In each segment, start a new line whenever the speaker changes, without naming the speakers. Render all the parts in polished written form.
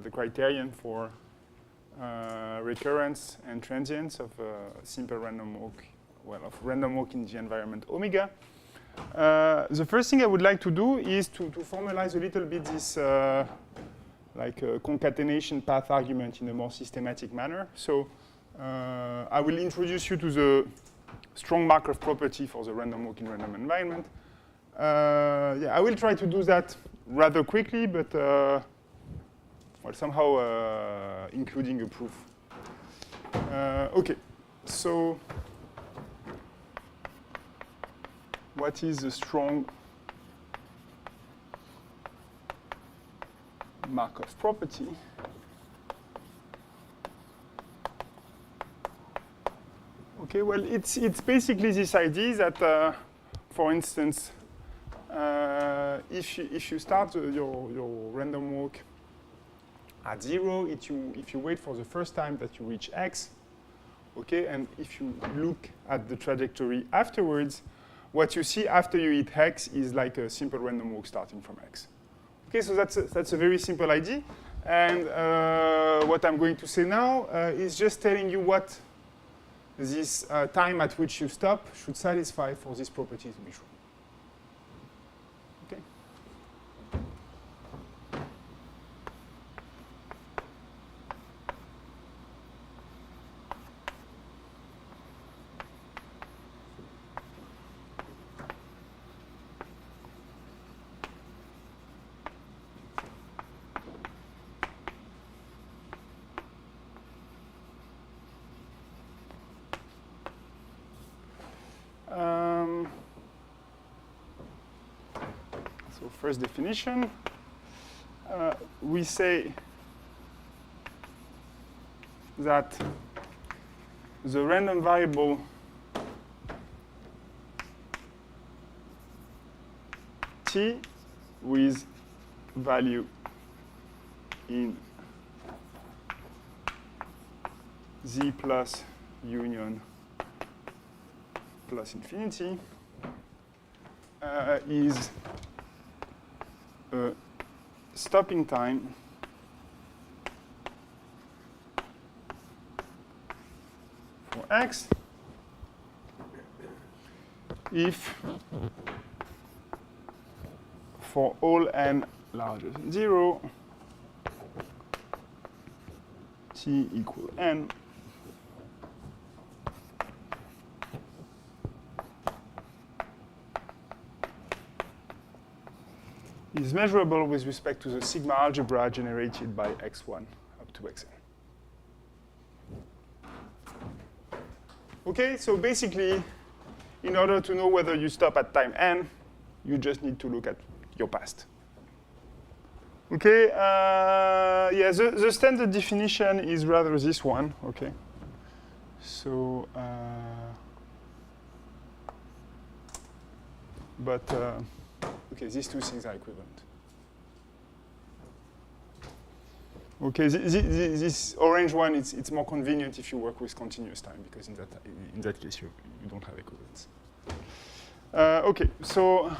the criterion for recurrence and transience of a simple random walk, of random walk in the environment omega. The first thing I would like to do is to formalize a little bit this concatenation path argument in a more systematic manner. So I will introduce you to the strong Markov property for the random walk in random environment. I will try to do that rather quickly, but somehow including a proof. Okay, so what is the strong Markov property? Okay, well, it's basically this idea that, for instance, if you start your random walk at 0, if you wait for the first time that you reach x, okay, and if you look at the trajectory afterwards, what you see after you hit x is like a simple random walk starting from x. Okay, so that's a very simple idea, and what I'm going to say now is just telling you what this time at which you stop should satisfy for this property to be true. Okay. So first definition, we say that the random variable t with value in z plus union plus infinity is a stopping time for x if for all n larger than 0 t equal n is measurable with respect to the sigma algebra generated by x1 up to xn. Okay, so basically, in order to know whether you stop at time n, you just need to look at your past. Okay, the standard definition is rather this one, okay. So, okay, these two things are equivalent. Okay, this orange one, it's more convenient if you work with continuous time, because in that case, you don't have equivalence. Okay, so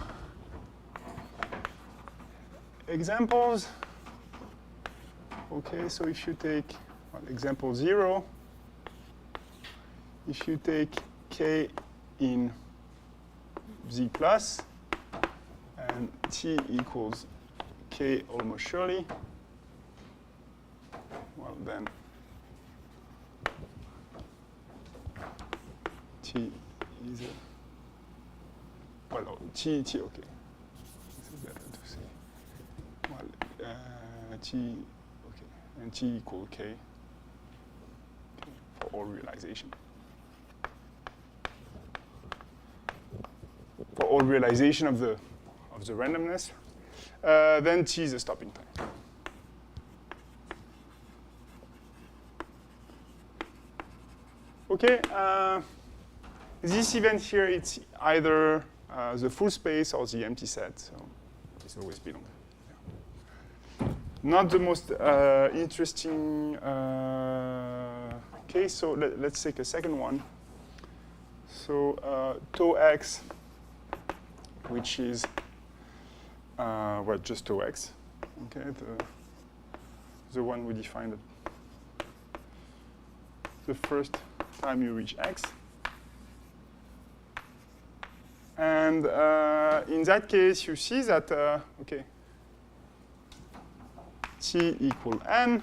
examples. Okay, so if you take example 0, if you take k in z plus, and t equals k almost surely, well then t is t, okay. This is better to say. Well, t, okay, and t equal k, okay, for all realization. For all realization of the randomness, then t is a stopping time. Okay, this event here, it's either the full space or the empty set, so it's always belong. Yeah. Not the most interesting case, so let's take a second one. So tau x, which is just tau x, okay, the one we defined the first time you reach x. And in that case, you see that, okay, t equal n.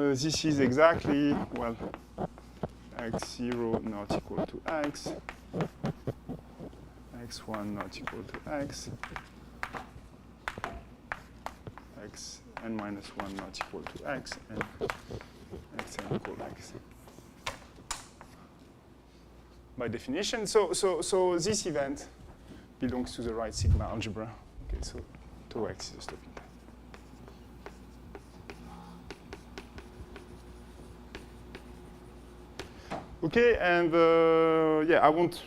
This is exactly, well, x0 not equal to x, x1 not equal to x, xn minus 1 not equal to x, and xn equal x. By definition, so this event belongs to the right sigma algebra. Okay, so tau x is a stopping time. Okay, and yeah, I won't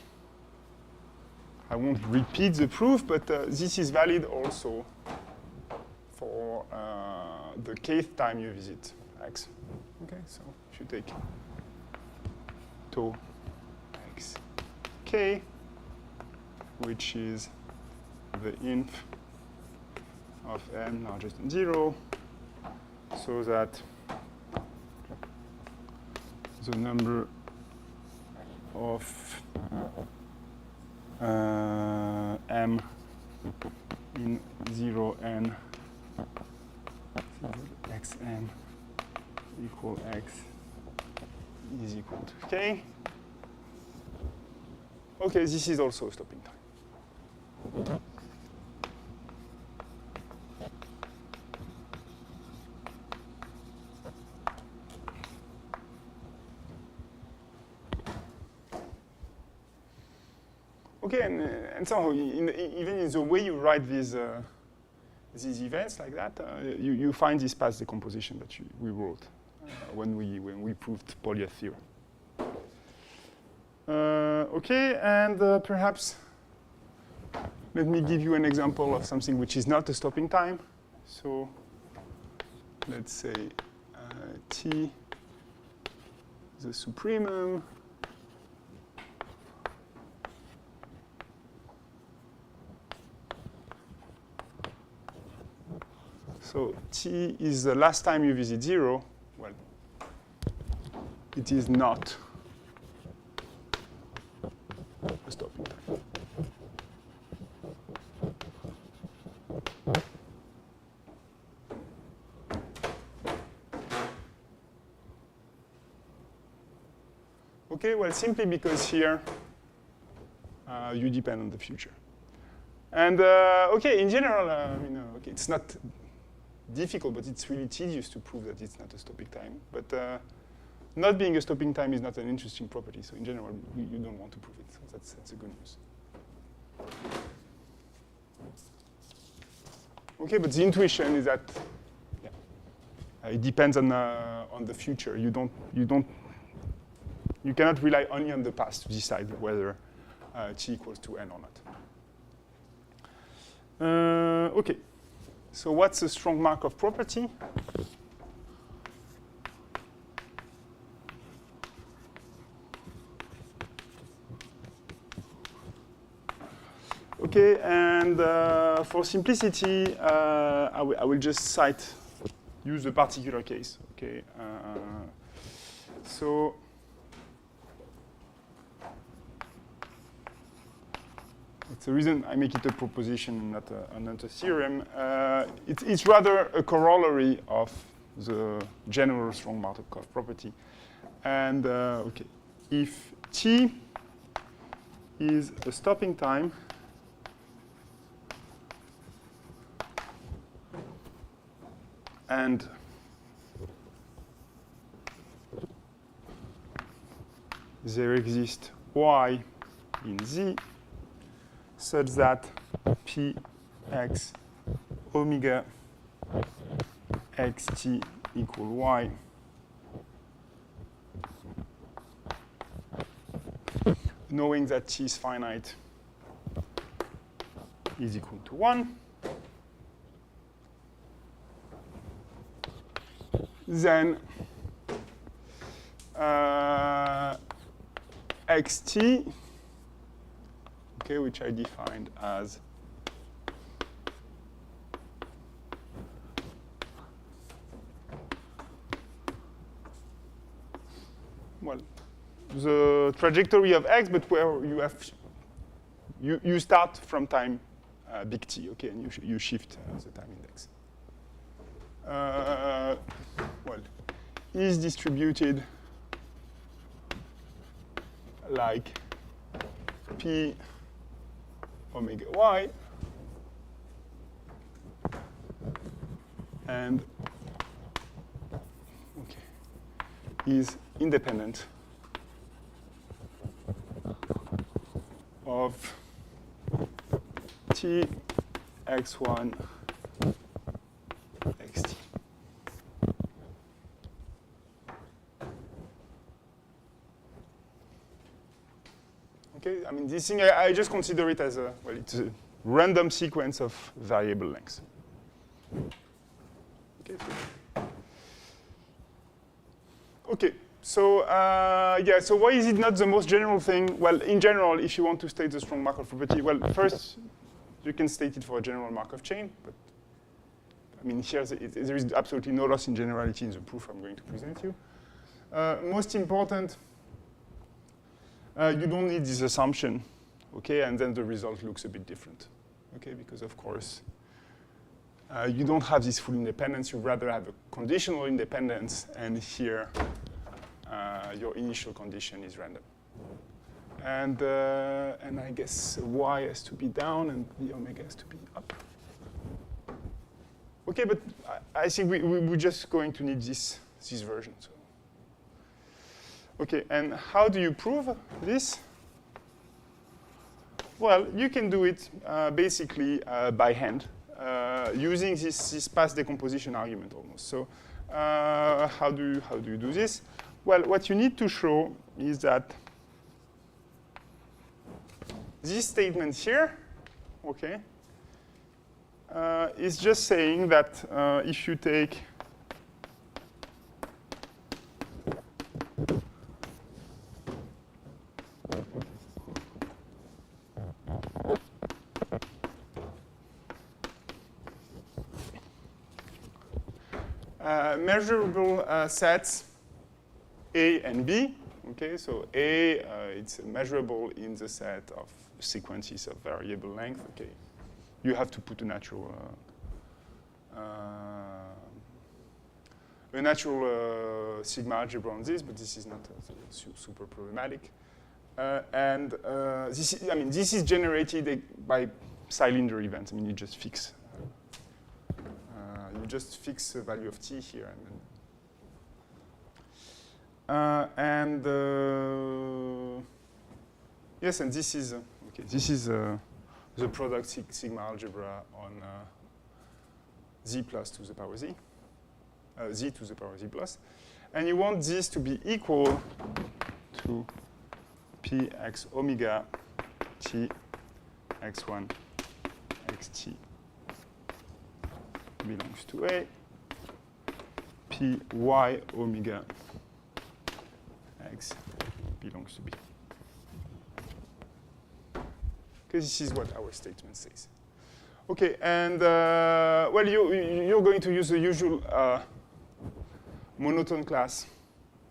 repeat the proof, but this is valid also for the kth time you visit x. Okay, so if you take tau x k, which is the inf of n larger than 0, so that the number of m in 0n xn equal x is equal to k. Okay, this is also a stopping time. Okay, and so even in the way you write these events like that, you find this path decomposition that we wrote when we proved Polya theorem. Okay, and perhaps let me give you an example of something which is not a stopping time. So let's say t, the supremum, so t is the last time you visit 0. Well, it is not a stopping time. Okay, well, simply because here you depend on the future. And okay, in general, okay, it's not difficult, but it's really tedious to prove that it's not a stopping time. But not being a stopping time is not an interesting property. So in general, you don't want to prove it. So that's the good news. Okay, but the intuition is that it depends on the future. You cannot rely only on the past to decide whether t equals to n or not. Okay. So what's a strong Markov property? Okay, and for simplicity, I will just use a particular case. Okay, so it's the reason I make it a proposition and not a theorem. It's rather a corollary of the general strong Markov property. And okay, if t is a stopping time, and there exists y in Z such that p x omega xt equal y knowing that t is finite is equal to 1, then xt, okay, which I defined as well, the trajectory of x, but where you start from time big T, okay, and you shift the time index. Well, is distributed like P omega y, and is independent of T x1 xt. Okay, I mean, this thing, I just consider it as a, well, it's a random sequence of variable lengths. Okay, okay, so yeah, so why is it not the most general thing? Well, in general, if you want to state the strong Markov property, well, first, you can state it for a general Markov chain, but I mean, here there is absolutely no loss in generality in the proof I'm going to present you. Most important, you don't need this assumption, okay, and then the result looks a bit different, okay, because of course, you don't have this full independence, you rather have a conditional independence, and here, your initial condition is random. And I guess y has to be down and the omega has to be up. Okay, but I think we're just going to need this version. So. Okay, and how do you prove this? Well, you can do it basically by hand, using this path decomposition argument almost. So how do you do this? Well, what you need to show is that this statement here, okay, is just saying that if you take measurable sets A and B, okay, so A, it's measurable in the set of sequences of variable length, okay. You have to put a natural sigma algebra on this, but this is not super problematic. And this is generated by cylinder events. I mean, you just fix the value of t here, and then. Yes, and this is okay. This is the product sigma algebra on z plus to the power z, z to the power z plus, and you want this to be equal to px omega t x1 xt belongs to A, py omega x belongs to B. Okay, this is what our statement says. Okay, and well, you're going to use the usual monotone class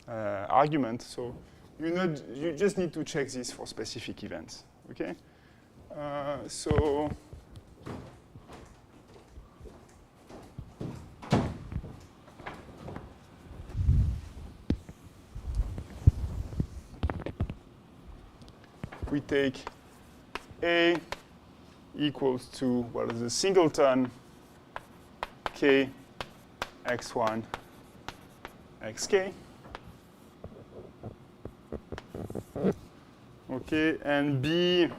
argument. So you just need to check this for specific events. Okay, so. We take A equals to, well, the singleton k x1 xk. Okay, and B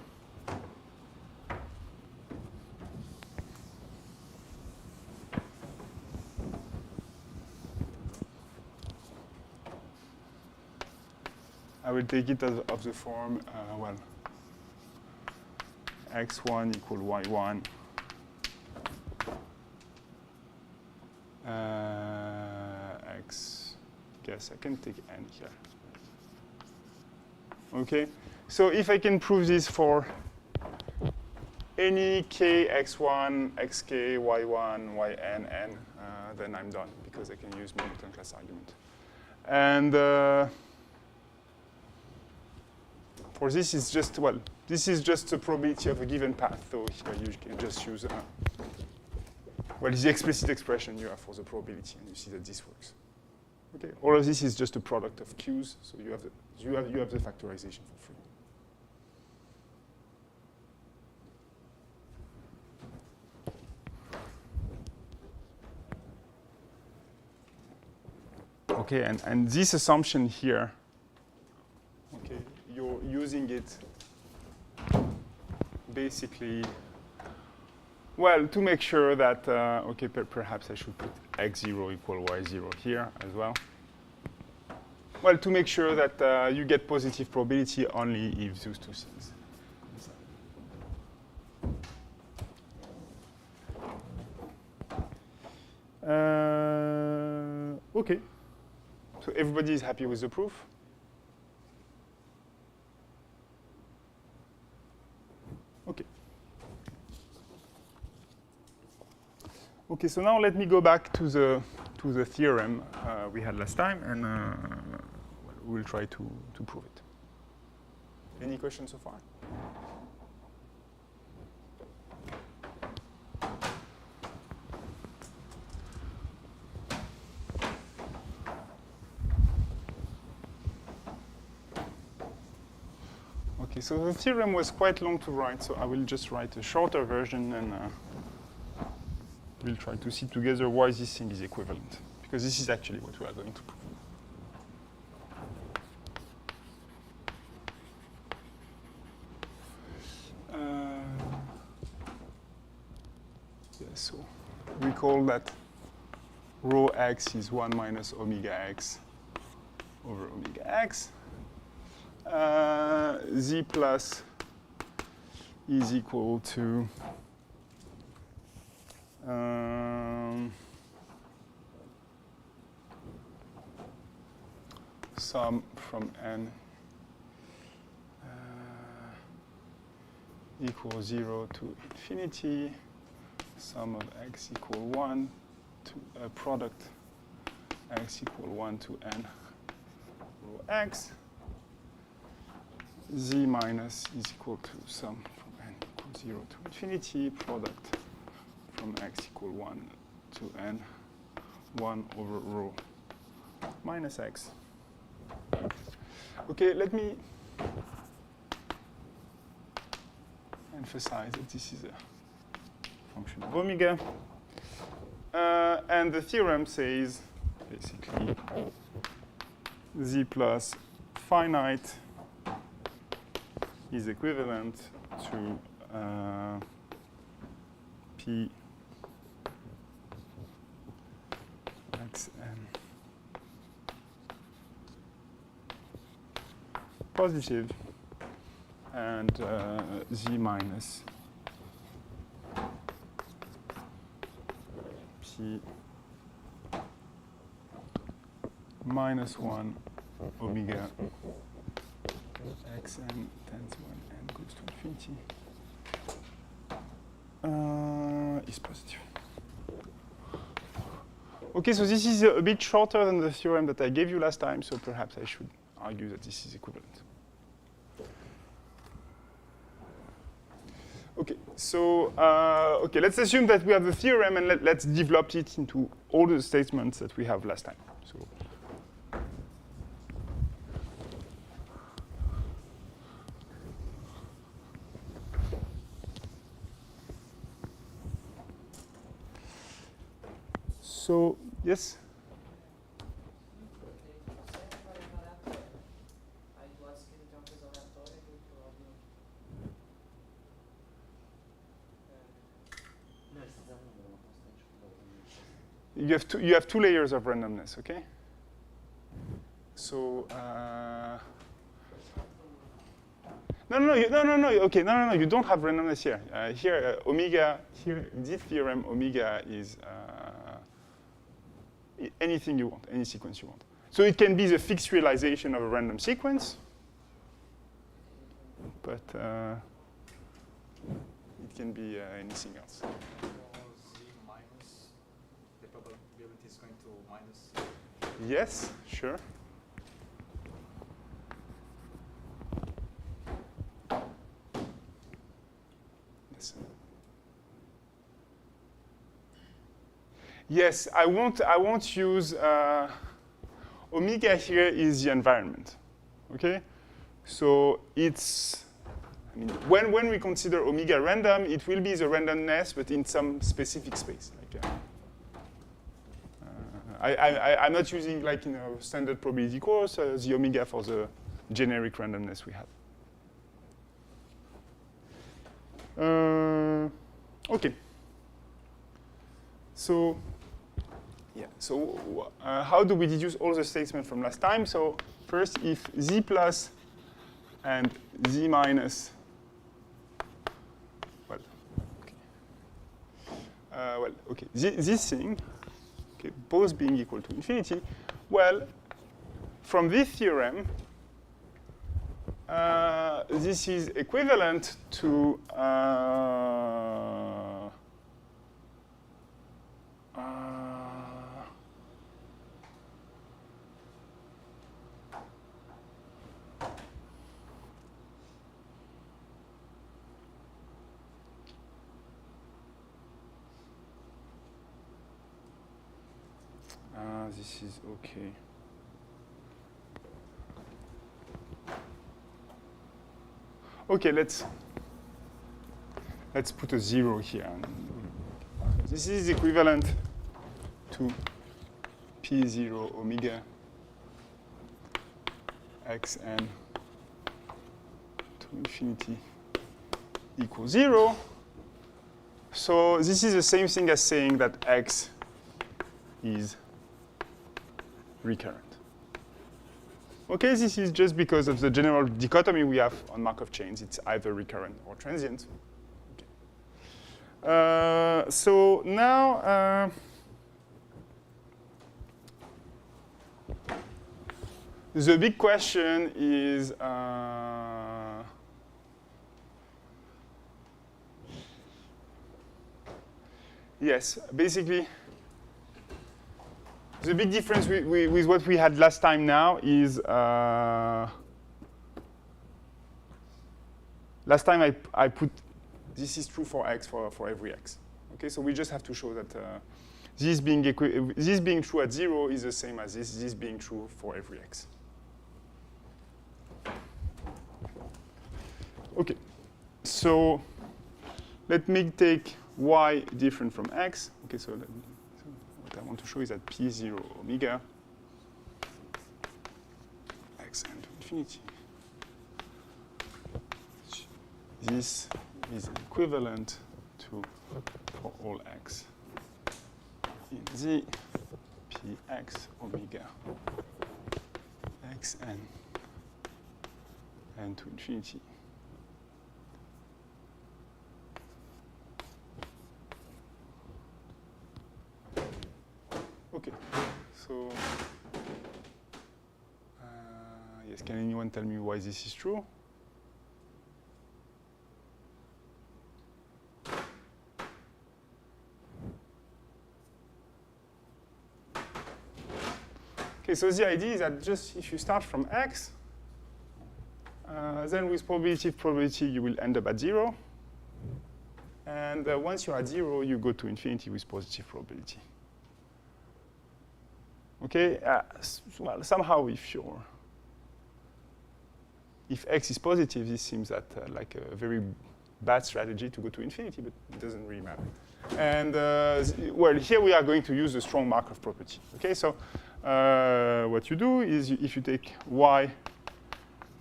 I will take it as of the form, well, x1 equal y1, x, guess I can take n here. Okay, so if I can prove this for any k x1, xk, y1, yn, n, then I'm done, because I can use monotone class argument. And for this is just, well, this is just the probability of a given path. So here you can just use, well, it's the explicit expression you have for the probability, and you see that this works. Okay, all of this is just a product of Q's, so you have the factorization for free. Okay, and this assumption here, okay, you're using it basically, well, to make sure that, okay, perhaps I should put x0 equal y0 here as well. Well, to make sure that you get positive probability only if those two things. Okay. So everybody is happy with the proof? Okay. Okay, so now let me go back to the theorem we had last time, and we'll try to prove it. Any questions so far? Okay, so the theorem was quite long to write, so I will just write a shorter version, and we'll try to see together why this thing is equivalent, because this is actually what we are going to prove. Yeah, so recall that rho x is 1 minus omega x over omega x. Z plus is equal to sum from n equals 0 to infinity, sum of x equal 1 to product x equal 1 to n rho x. Z minus is equal to sum from n equals 0 to infinity, product from x equal 1 to n, 1 over rho minus x. Okay, let me emphasize that this is a function of omega. And the theorem says basically z plus finite is equivalent to p xn positive and z minus p minus 1 omega xn tends to 1 n goes to infinity is positive. Okay, so this is a bit shorter than the theorem that I gave you last time, so perhaps I should argue that this is equivalent. Okay, so okay, let's assume that we have the theorem, and let's develop it into all the statements that we have last time. So yes? You have two layers of randomness, okay? So no, you don't have randomness here. Here, omega, here in this theorem, omega is anything you want, any sequence you want. So it can be the fixed realization of a random sequence, but it can be anything else.
Z minus, the probability is going to minus?
Yes, sure. Yes, I won't use omega here is the environment. Okay, so it's. I mean, when we consider omega random, it will be the randomness, but in some specific space. Like, I'm not using, like in a standard probability course, the omega for the generic randomness we have. Okay. So, yeah. So, how do we deduce all the statements from last time? So, first, if z plus and z minus, this thing, okay, both being equal to infinity, well, from this theorem, this is equivalent to this is okay. Okay, let's put a 0 here. This is equivalent to P0 omega xn to infinity equals 0. So this is the same thing as saying that x is recurrent. Okay, this is just because of the general dichotomy we have on Markov chains. It's either recurrent or transient. Okay. So now, the big question is, yes, basically, the big difference with what we had last time now is, last time I put, this is true for x for every x. Okay, so we just have to show that this being true at 0 is the same as this being true for every x. Okay, so let me take y different from x. Okay, so what I want to show is that P0 omega x n to infinity. This is equivalent to, for all x in z, px omega xn n to infinity. Okay, so yes, can anyone tell me why this is true? Okay, so the idea is that just if you start from x, then with probability you will end up at 0. And once you're at 0, you go to infinity with positive probability. Okay, well, somehow if x is positive, this seems like a very bad strategy to go to infinity, but it doesn't really matter. And well, here we are going to use a strong Markov property. Okay, so what you do is if you take y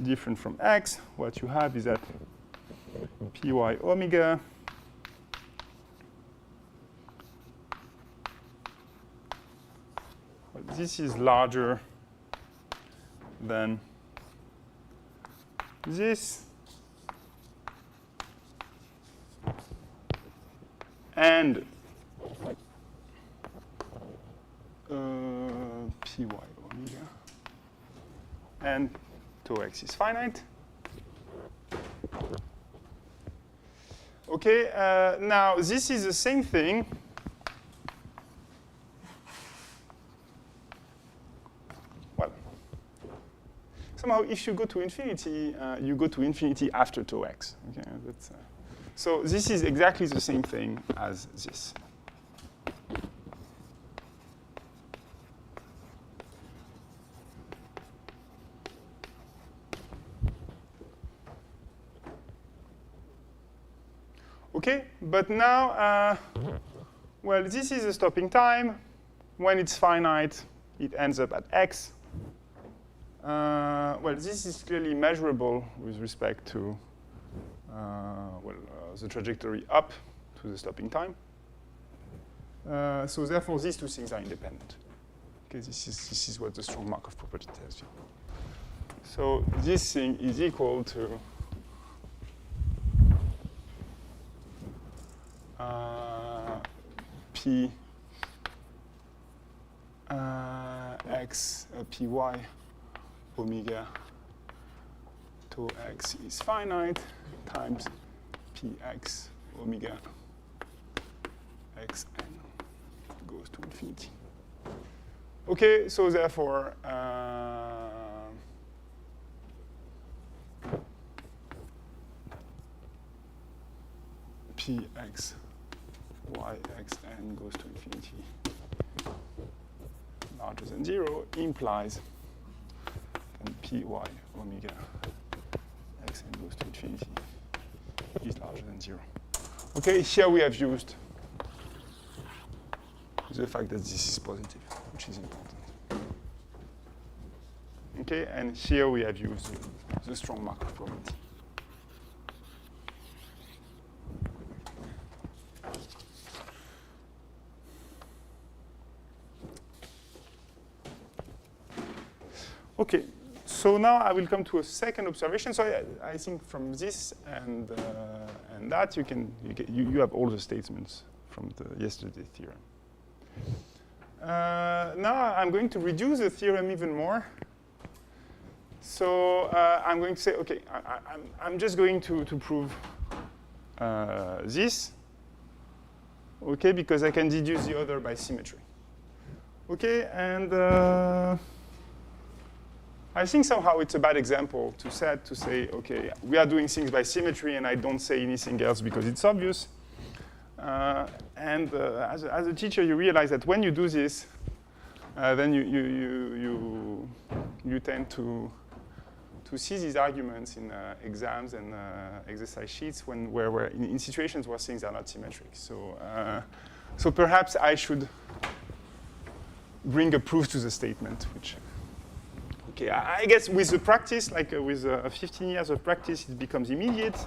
different from x, what you have is that py omega this is larger than this, and py omega, and tau x is finite. Okay, now this is the same thing. Somehow, if you go to infinity, you go to infinity after tau x. Okay, so this is exactly the same thing as this. Okay, but now, well, this is the stopping time. When it's finite, it ends up at x. Well, this is clearly measurable with respect to the trajectory up to the stopping time. So therefore, these two things are independent. Okay, this is what the strong Markov property tells you. So this thing is equal to P x py omega to x is finite times px omega xn goes to infinity. Okay, so therefore, px yxn goes to infinity larger than 0 implies that py omega xn goes to infinity is larger than 0. Okay, here we have used the fact that this is positive, which is important. Okay, and here we have used the strong Markov property. Okay, so now I will come to a second observation. So I think from this and that you have all the statements from the yesterday theorem. Now I'm going to reduce the theorem even more. So I'm going to say, okay, I'm just going to prove this, okay, because I can deduce the other by symmetry. Okay, and I think somehow it's a bad example to say, okay, we are doing things by symmetry and I don't say anything else because it's obvious. And as a teacher, you realize that when you do this, then you tend to see these arguments in exams and exercise sheets where in situations where things are not symmetric. So perhaps I should bring a proof to the statement, which. Okay, I guess with the practice, like with 15 years of practice, it becomes immediate.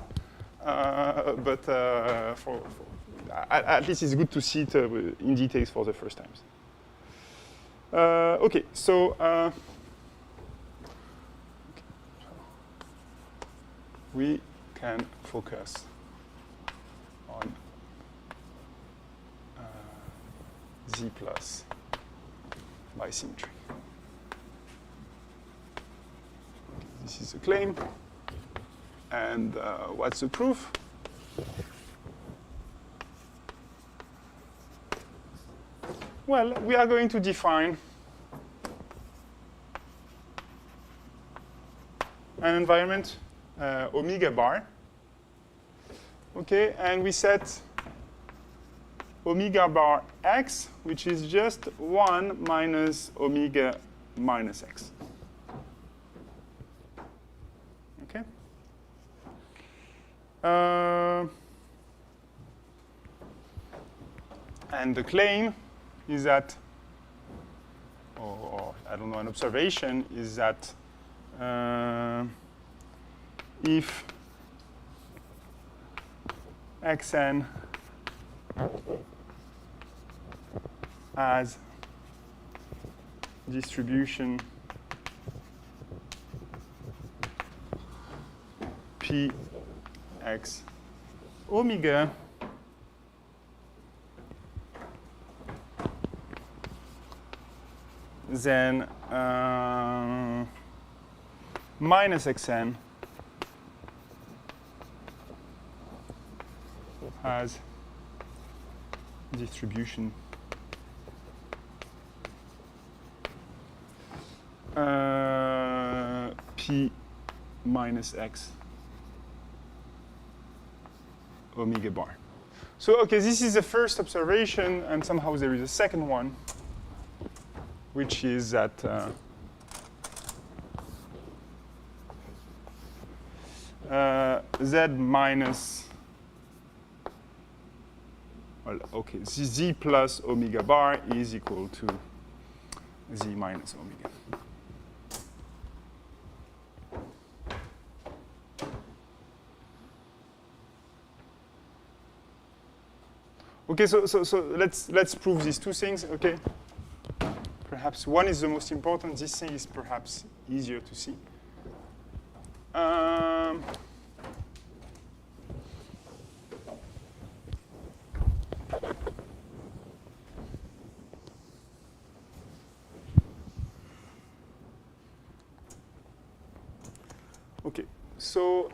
But at least it's good to see it in details for the first times. Okay, so we can focus on Z plus by symmetry. This is a claim. And what's the proof? Well, we are going to define an environment omega bar. Okay, and we set omega bar x, which is just 1 minus omega minus x. Okay. And the claim is that, or I don't know, an observation is that if xn has distribution px omega, then minus xn has distribution p minus x omega bar. So, okay, this is the first observation, and somehow there is a second one, which is that z minus well, okay, z plus omega bar is equal to z minus omega. Okay, so let's prove these two things, okay? Perhaps one is the most important. This thing is perhaps easier to see. Okay, so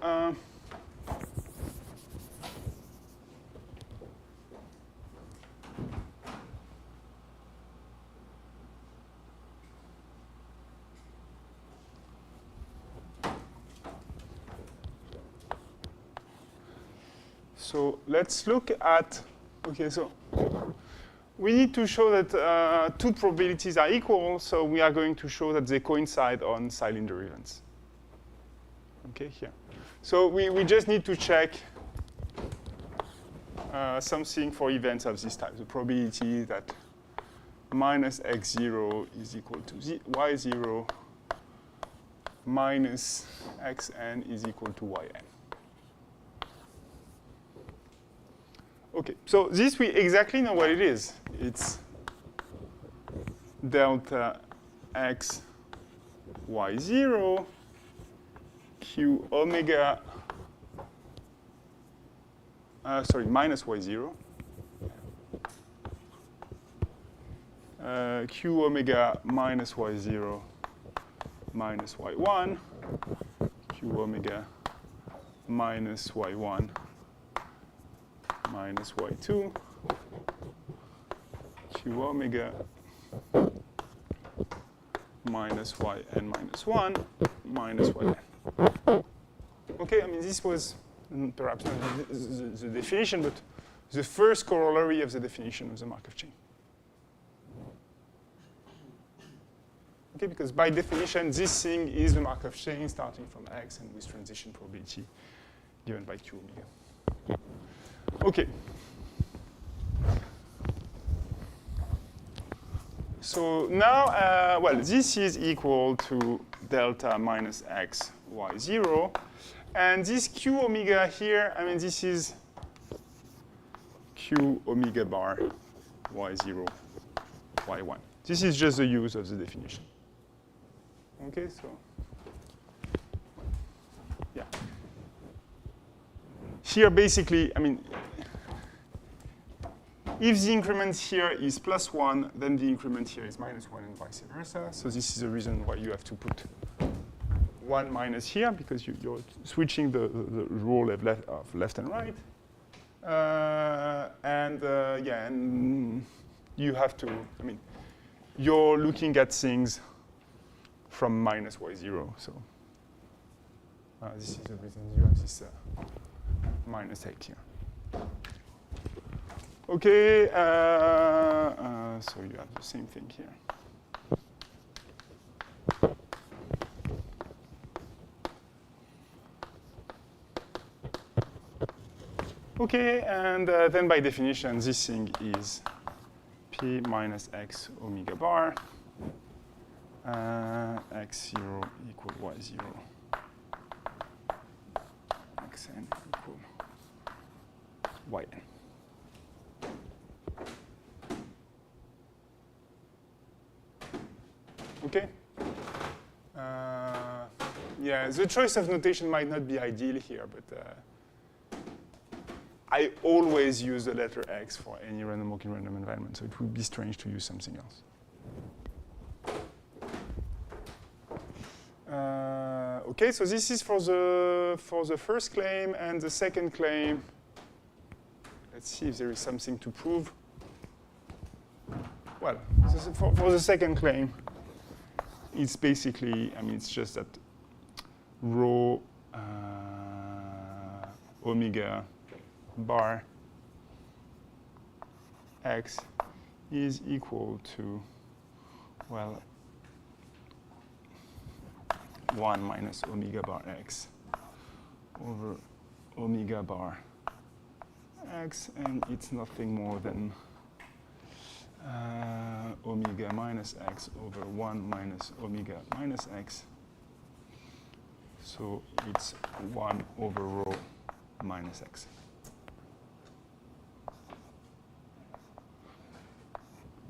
let's look at, okay, so we need to show that two probabilities are equal, so we are going to show that they coincide on cylinder events. Okay, here. So we just need to check something for events of this type, the probability that minus x0 is equal to y0 minus xn is equal to yn. Okay, so this we exactly know what it is. It's delta x y0 q omega, minus y0, q omega minus y0 minus y1, q omega minus y1 minus y2, q omega minus yn minus 1 minus yn. Okay, I mean, this was perhaps not the definition, but the first corollary of the definition of the Markov chain. Okay, because by definition, this thing is the Markov chain starting from x and with transition probability given by q omega. Okay. So now, well, this is equal to delta minus x y0. And this q omega here, I mean, this is q omega bar y0, y1. This is just the use of the definition. Okay, so, yeah. Here, basically, I mean, if the increment here is plus 1, then the increment here is minus 1 and vice versa. So this is the reason why you have to put 1 minus here, because you're switching the rule of left and right. Yeah, and you have to, I mean, you're looking at things from minus y0. So this is the reason you have this minus 8 here. Okay, so you have the same thing here. Okay, and then by definition, this thing is p minus x omega bar, x0 equal y0, xn equal yn. Okay. Yeah, the choice of notation might not be ideal here, but I always use the letter X for any random walking random environment, so it would be strange to use something else. Okay, so this is for the first claim, and the second claim. Let's see if there is something to prove. Well, for the second claim, it's basically, I mean, it's just that rho omega bar x is equal to, well, 1 minus omega bar x over omega bar x, and it's nothing more than omega minus x over 1 minus omega minus x. So it's 1 over rho minus x.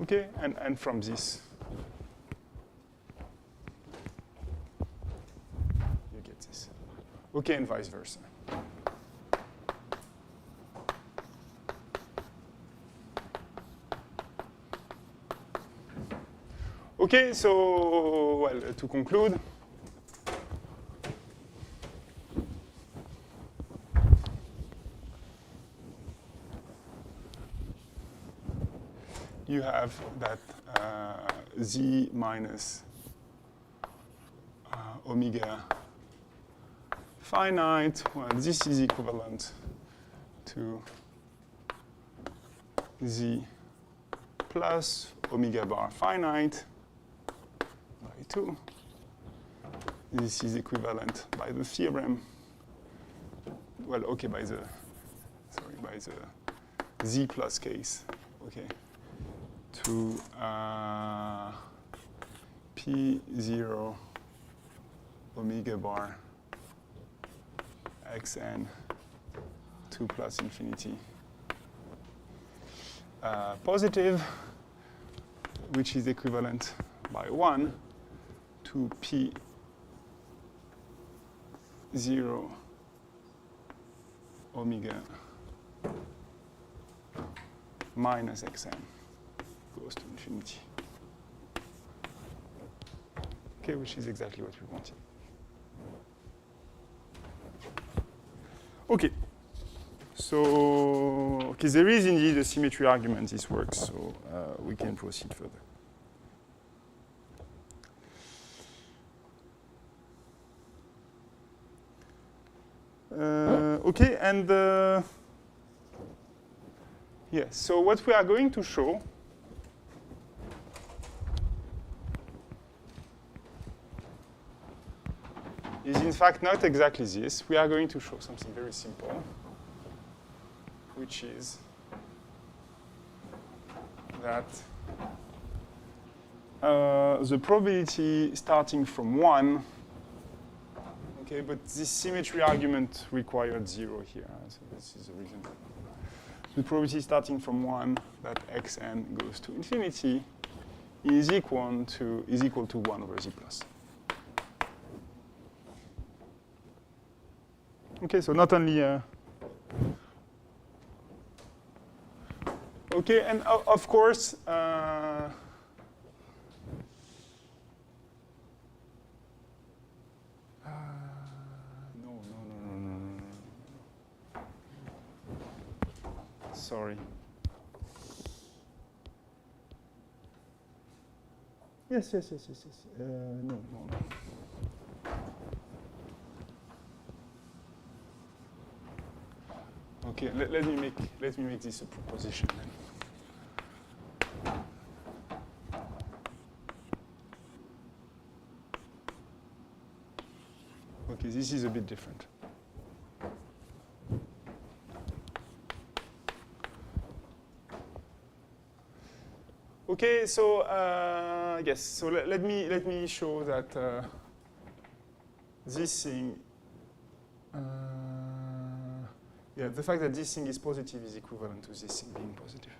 Okay, and from this, you get this. Okay, and vice versa. Okay, so, well, to conclude, you have that z minus omega finite. Well, this is equivalent to z plus omega bar finite by 2. This is equivalent by the theorem. Well, okay, by the z plus case. Okay. To P0 omega bar xn 2 plus infinity positive, which is equivalent by 1 to P0 omega minus xn goes to infinity. Okay, which is exactly what we wanted. Okay. So, okay, there is indeed a symmetry argument. This works, so we can proceed further. Okay, and yes, so what we are going to show is in fact not exactly this. We are going to show something very simple, which is that the probability starting from 1, okay, but this symmetry argument required 0 here, so this is the reason. The probability starting from 1 that xn goes to infinity is equal to 1 over z plus. Okay, so not only okay, and of course no. Sorry. Yes. No. Okay, let me make this a proposition then. Okay, this is a bit different. Okay, so yes, so let me show that this thing. Yeah, the fact that this thing is positive is equivalent to this thing being positive.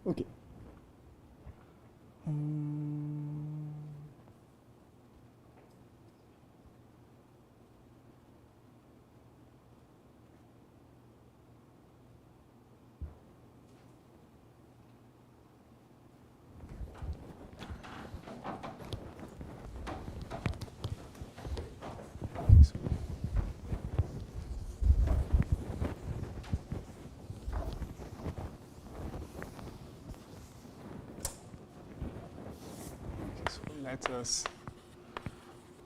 Okay. Let us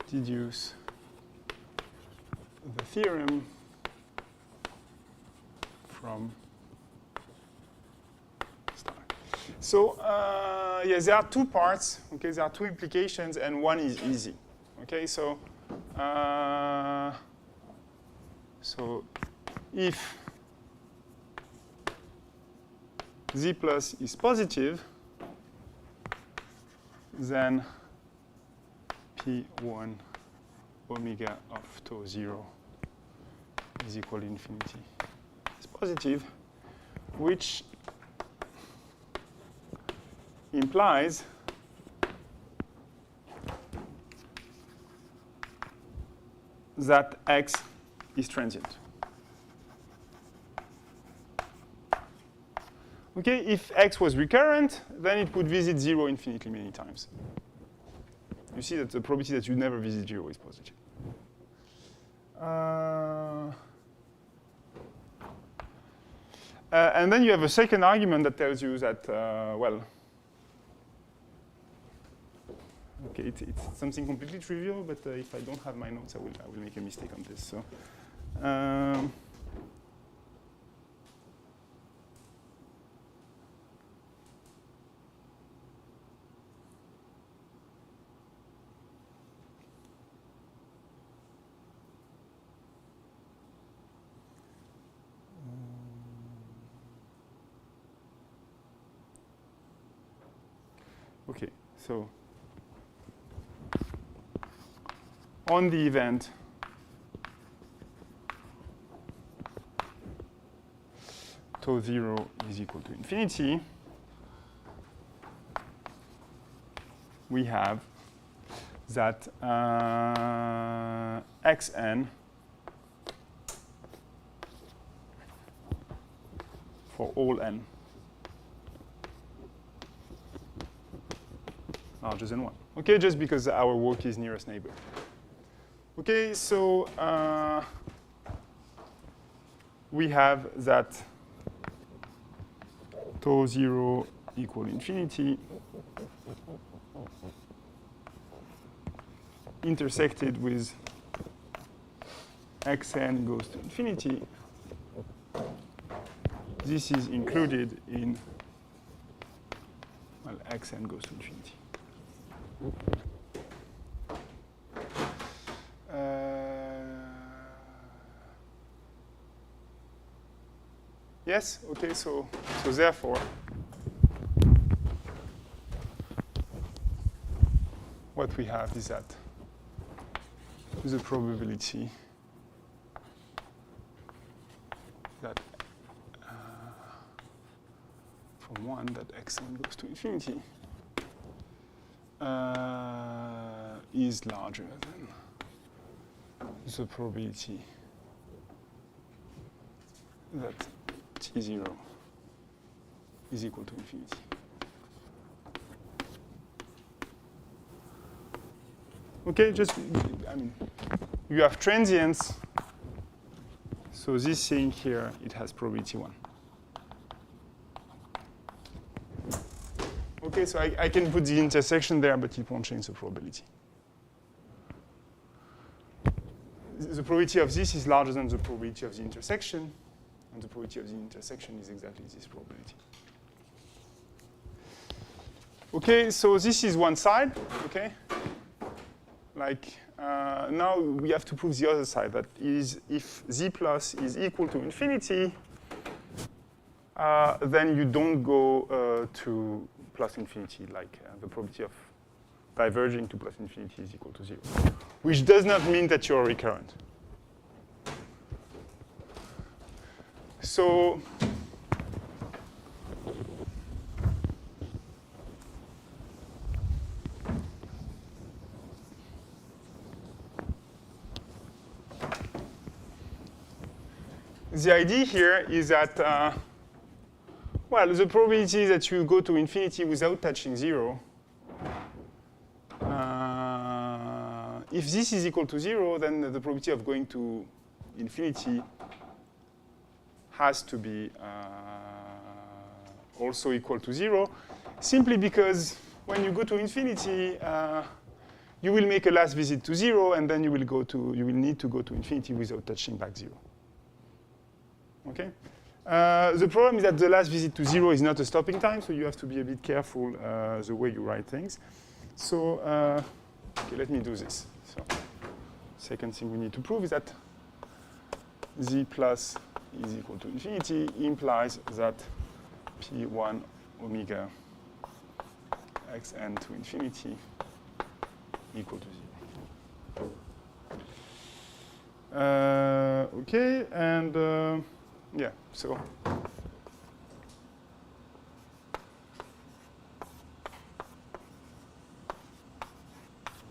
deduce the theorem from star. So yes, there are two parts. Okay, there are two implications, and one is easy. Okay, so if z plus is positive, then P1 omega of tau 0 is equal to infinity. It's positive, which implies that x is transient. Okay, if x was recurrent, then it would visit 0 infinitely many times. You see that the probability that you never visit 0 is positive. And then you have a second argument that tells you that, well, okay, it's something completely trivial, but if I don't have my notes, I will make a mistake on this. So, okay, so on the event tau 0 is equal to infinity, we have that xn for all n larger than 1. Okay, just because our work is nearest neighbor. Okay, so we have that tau 0 equal infinity intersected with xn goes to infinity. This is included in, well, xn goes to infinity. Yes, okay, so therefore, what we have is that the probability that from 1 that xn goes to infinity is larger than the probability that T0 is equal to infinity. Okay, just, I mean, you have transients, so this thing here, it has probability 1. Okay, so I can put the intersection there, but it won't change the probability. The probability of this is larger than the probability of the intersection, and the probability of the intersection is exactly this probability. Okay, so this is one side, okay? Like, now we have to prove the other side, that is, if z plus is equal to infinity, then you don't go to plus infinity, like the probability of diverging to plus infinity is equal to 0, which does not mean that you're recurrent. So the idea here is that, well, the probability that you go to infinity without touching 0, if this is equal to 0, then the probability of going to infinity has to be also equal to 0, simply because when you go to infinity, you will make a last visit to 0, and then you will need to go to infinity without touching back 0. Okay? The problem is that the last visit to 0 is not a stopping time, so you have to be a bit careful the way you write things. So, okay, let me do this. So, second thing we need to prove is that z plus is equal to infinity implies that p1 omega xn to infinity equal to 0. Okay, and yeah, so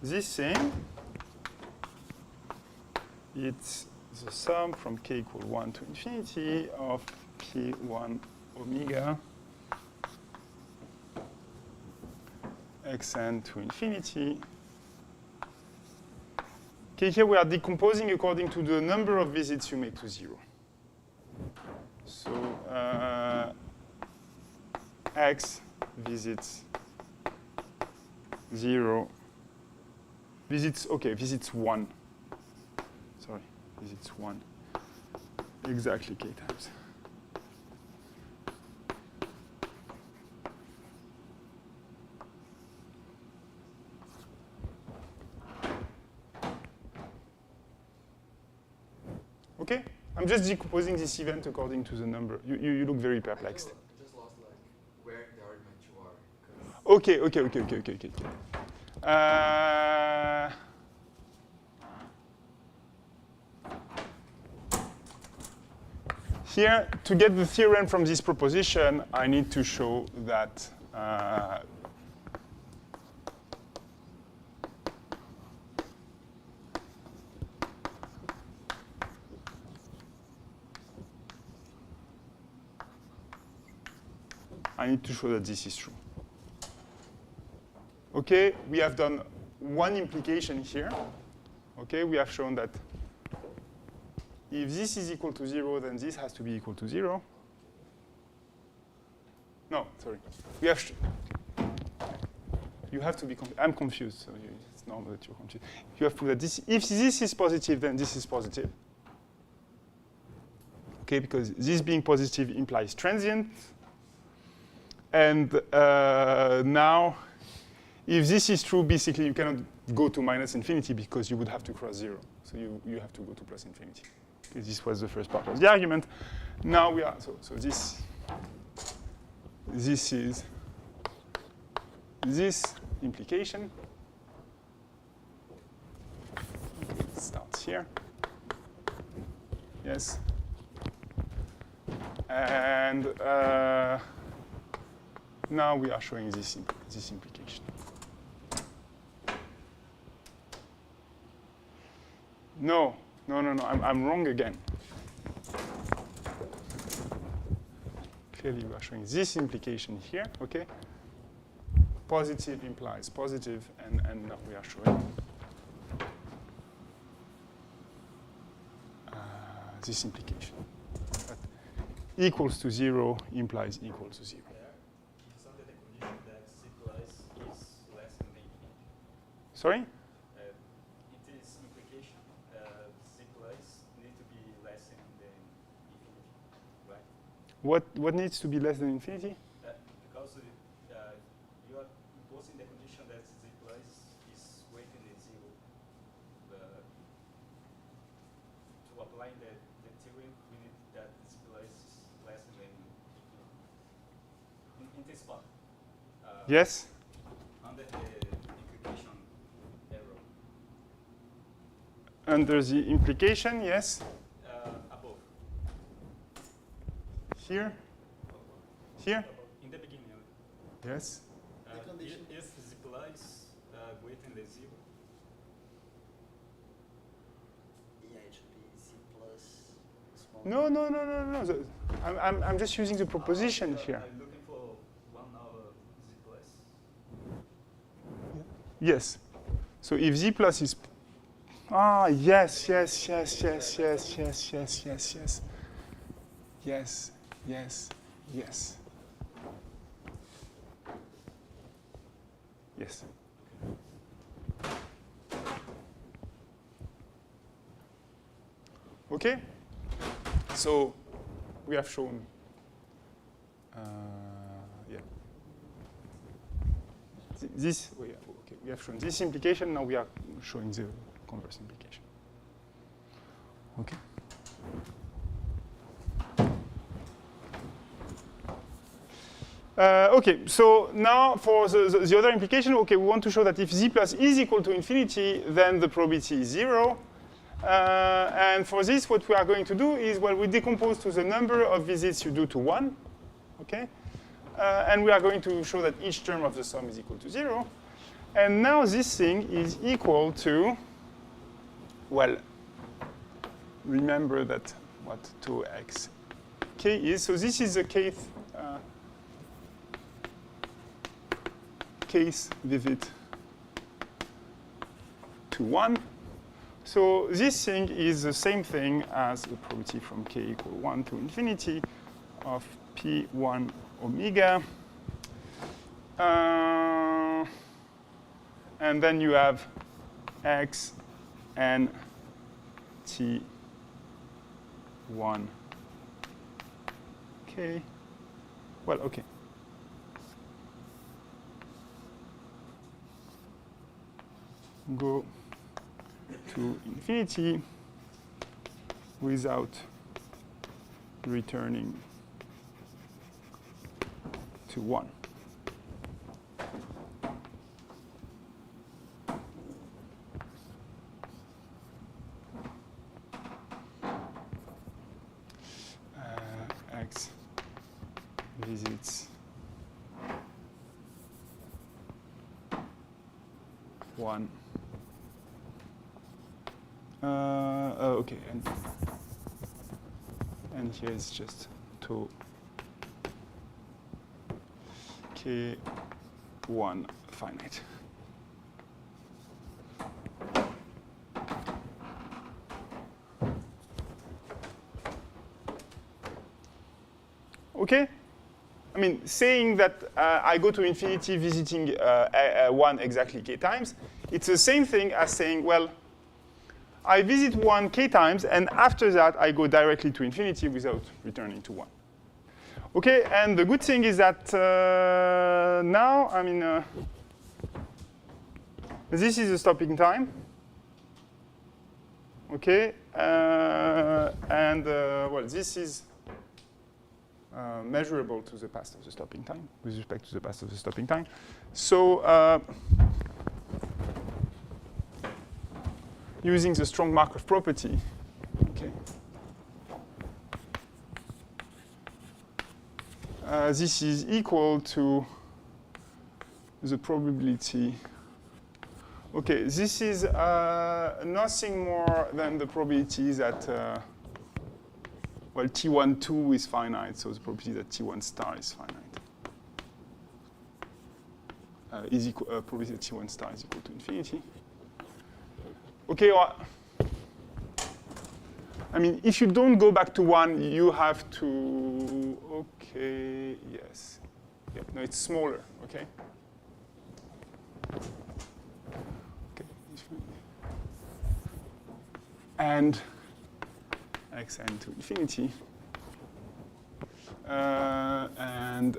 this thing, it's the sum from k equal 1 to infinity of p1 omega xn to infinity. Okay, here we are decomposing according to the number of visits you make to 0. So x visits 0, visits 1. Sorry, visits 1. Exactly k times. Okay, I'm just decomposing this event according to the number. You look very perplexed.
I just lost like where the argument you are.
Okay. Here, to get the theorem from this proposition, I need to show that this is true. Okay, we have done one implication here. Okay, we have shown that if this is equal to 0, then this has to be equal to 0. No, sorry. We have you have to be I'm confused, so it's normal that you're confused. You have to prove that this, if this is positive, then this is positive. Okay, because this being positive implies transient. And now, if this is true, basically you cannot go to minus infinity because you would have to cross 0. So you have to go to plus infinity. Okay, this was the first part of the argument. Now we are, so this is this implication. It starts here. Yes. And now we are showing this implication. No, I'm wrong again. Clearly we are showing this implication here, okay? Positive implies positive, and now we are showing this implication. But equals to 0 implies equal to 0. Sorry?
It is implication. Z plus need to be less than infinity, right?
What needs to be less than infinity?
Because you are imposing the condition that Z plus is greater than 0. To apply the theorem, we need that Z plus is less than infinity. In this part.
Yes?
Under the implication error.
Under the implication, yes?
Above.
Here? Here?
In the beginning.
Yes?
If Z plus greater than 0.
Yeah, it should be Z plus small.
No. I'm just using the proposition here.
I'm looking for 1 over Z plus.
Yes. So if Z plus is... Ah, yes. Yes. Okay? So we have shown. Yeah. This, oh yeah, okay, we have shown this implication. Now we are showing the converse implication. Okay. Okay, so now for the other implication, okay, we want to show that if z plus is equal to infinity, then the probability is 0. And for this, what we are going to do is, well, we decompose to the number of visits you do to 1, okay? And we are going to show that each term of the sum is equal to 0. And now this thing is equal to, well, remember that what tau x k is. So this is the case visit to 1. So this thing is the same thing as the probability from k equal 1 to infinity of p1 omega. And then you have x and t1 k. Well, okay. Go to infinity without returning to 1. X visits 1. Okay, and here is just to k1 finite. Okay? I mean, saying that I go to infinity visiting 1 exactly k times, it's the same thing as saying, well, I visit 1 k times, and after that, I go directly to infinity without returning to 1. Okay, and the good thing is that now, I mean, this is the stopping time. Okay, and well, this is measurable to the past of the stopping time, with respect to the past of the stopping time. So, using the strong Markov property, okay, this is equal to the probability. Okay, this is nothing more than the probability that, well, T1 2 is finite, so the probability that T1 star is finite. Is equal, probability that T1 star is equal to infinity. Okay, well, I mean, if you don't go back to 1, you have to, okay, yes. Yeah, no, it's smaller, okay? Okay. And xn to infinity. And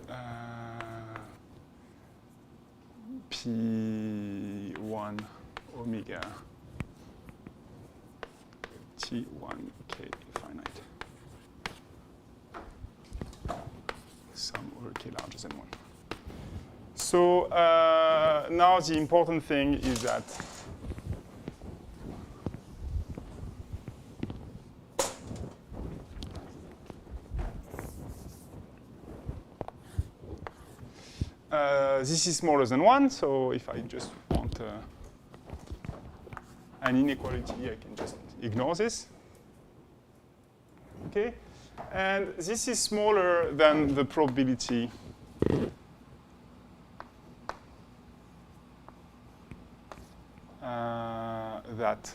p1 omega T1k finite. Sum over k larger than 1. So now the important thing is that this is smaller than 1, so if I just want an inequality, I can just ignore this. Okay? And this is smaller than the probability that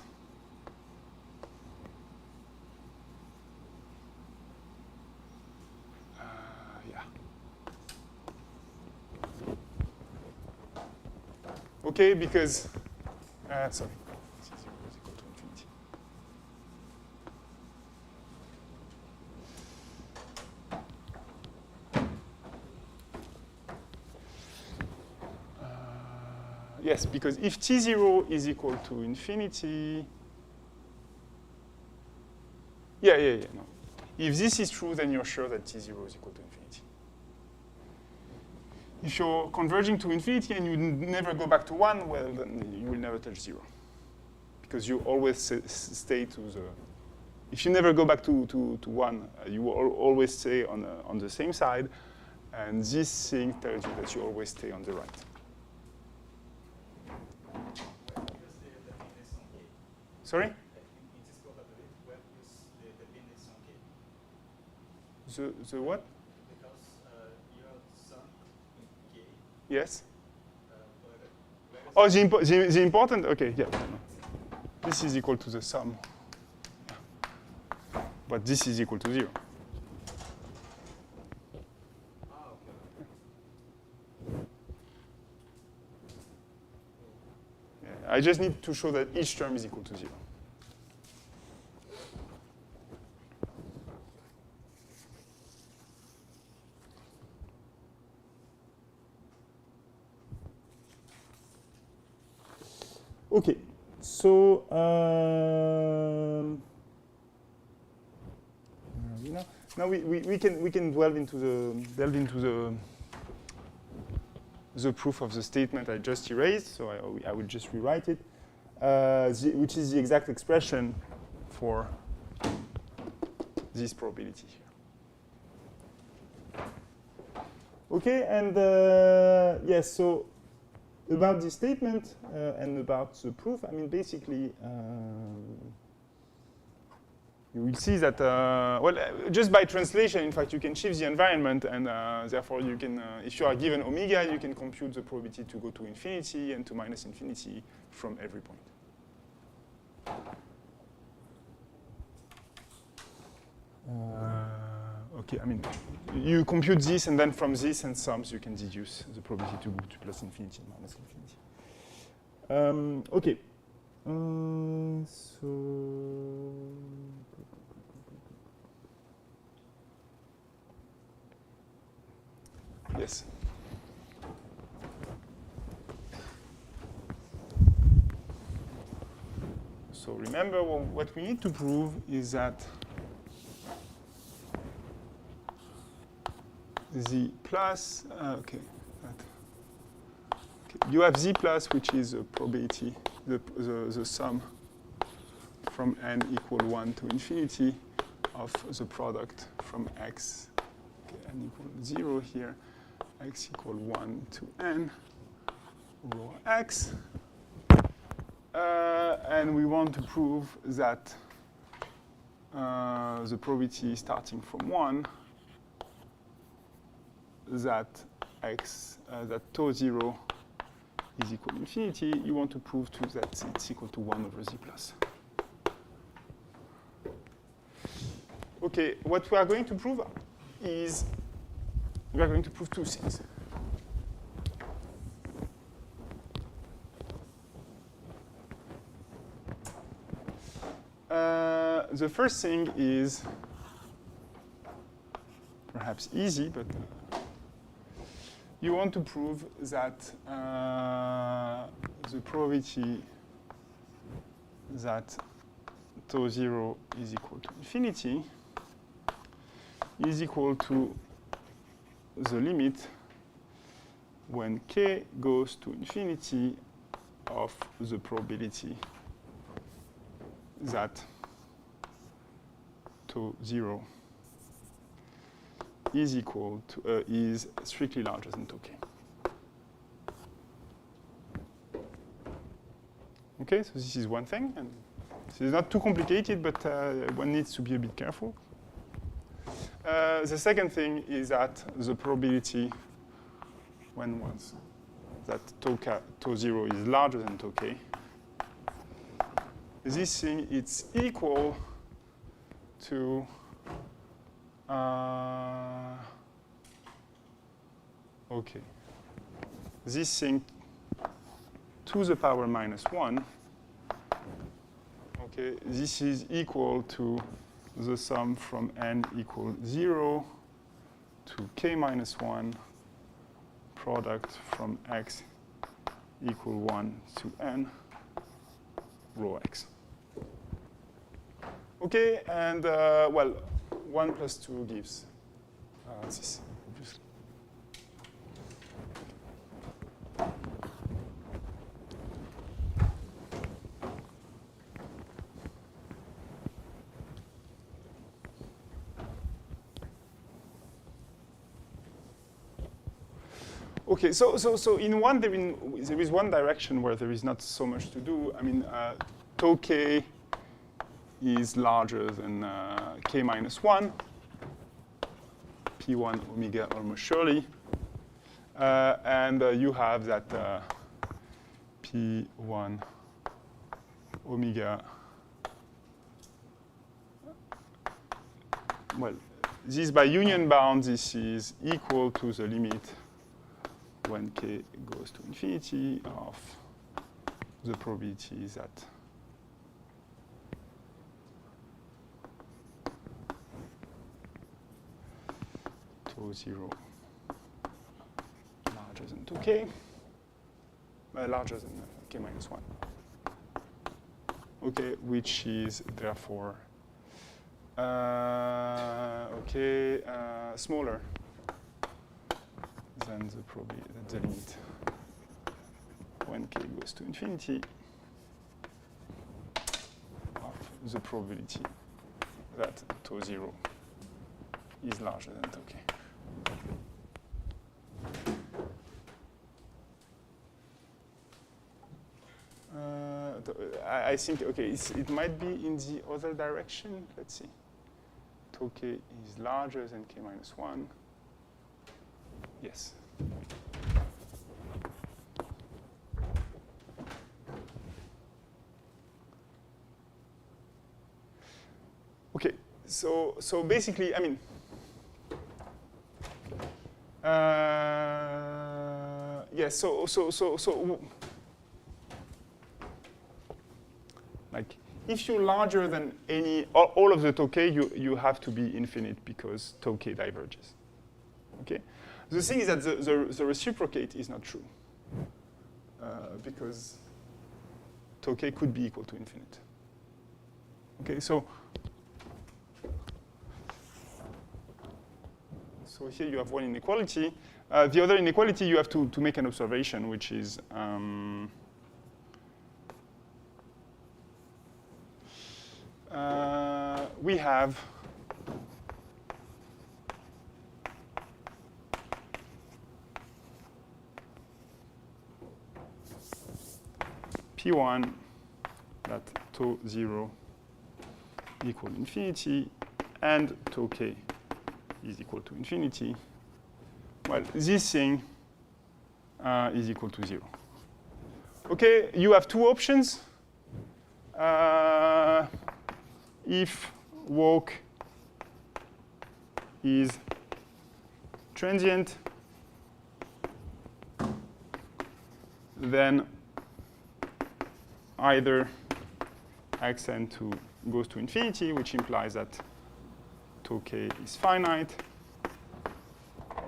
yeah. Okay, because sorry. Yes, because if t0 is equal to infinity, no. If this is true, then you're sure that t0 is equal to infinity. If you're converging to infinity and you never go back to 1, well, then you will never touch 0. Because you always stay to the... If you never go back to 1, you will always stay on the same side. And this thing tells you that you always stay on the right. Sorry? The what?
Because you have sum in K.
Yes. Oh, the important? Okay, yeah. This is equal to the sum. Yeah. But this is equal to 0. Yeah, I just need to show that each term is equal to 0. Okay, so now we can delve into the proof of the statement I just erased. So I will just rewrite it, which is the exact expression for this probability here. Okay, and yes, so. About this statement and about the proof, I mean, basically, you will see that, well, just by translation, in fact, you can shift the environment, and therefore you can, if you are given omega, you can compute the probability to go to infinity and to minus infinity from every point. Okay, I mean, you compute this, and then from this and sums, you can deduce the probability to go to plus infinity and minus infinity. Okay. So yes. So remember, what we need to prove is that z plus, you have z plus, which is a probability, the sum from n equal 1 to infinity of the product from x, n equal 0 here, x equal 1 to n, rho x. And we want to prove that the probability starting from 1, that that tau 0 is equal to infinity, you want to prove that it's equal to 1 over z plus. Okay, what we are going to prove is we are going to prove two things. The first thing is perhaps easy, but you want to prove that the probability that tau 0 is equal to infinity is equal to the limit when k goes to infinity of the probability that tau 0 is equal to is strictly larger than tau k. Okay, so this is one thing, and this is not too complicated, but one needs to be a bit careful. The second thing is that the probability when once that tau 0 is larger than tau k, this thing it's equal to okay, this thing to the power minus 1, okay, this is equal to the sum from n equal 0 to k minus 1 product from x equal 1 to n rho x. Okay, and well, 1 plus 2 gives this, obviously. Okay, so in one there is one direction where there is not so much to do. I mean, tau k is larger than k minus 1, p1 omega almost surely, and you have that p1 omega. Well, this by union bound, this is equal to the limit when k goes to infinity of the probability that tau 0 larger than 2k, larger than k minus 1. Okay, which is therefore smaller than the limit when k goes to infinity of the probability that tau 0 is larger than tau k. I think, okay, it might be in the other direction. Let's see. Tau k is larger than k minus 1. Yes. Okay, so basically, I mean, yes, so like, if you're larger than all of the tau k, you have to be infinite because tau k diverges. Okay. The thing is that the reciprocate is not true because tau k could be equal to infinite. Okay, so here you have one inequality. The other inequality, you have to make an observation, which is we have P1 that tau 0 equal infinity and tau k is equal to infinity. Well, this thing is equal to 0. Okay, you have two options. If walk is transient, then either xn2 goes to infinity, which implies that tau k is finite,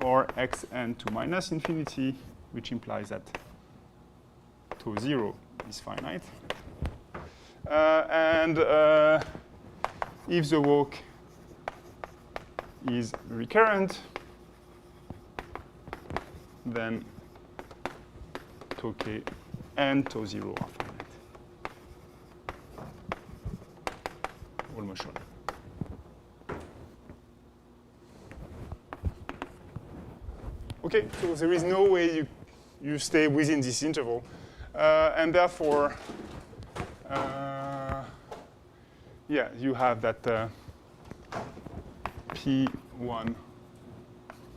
or xn to minus infinity, which implies that tau 0 is finite. And if the walk is recurrent, then tau k and tau 0 are finite. Almost sure. Okay, so there is no way you stay within this interval. And therefore, yeah, you have that P1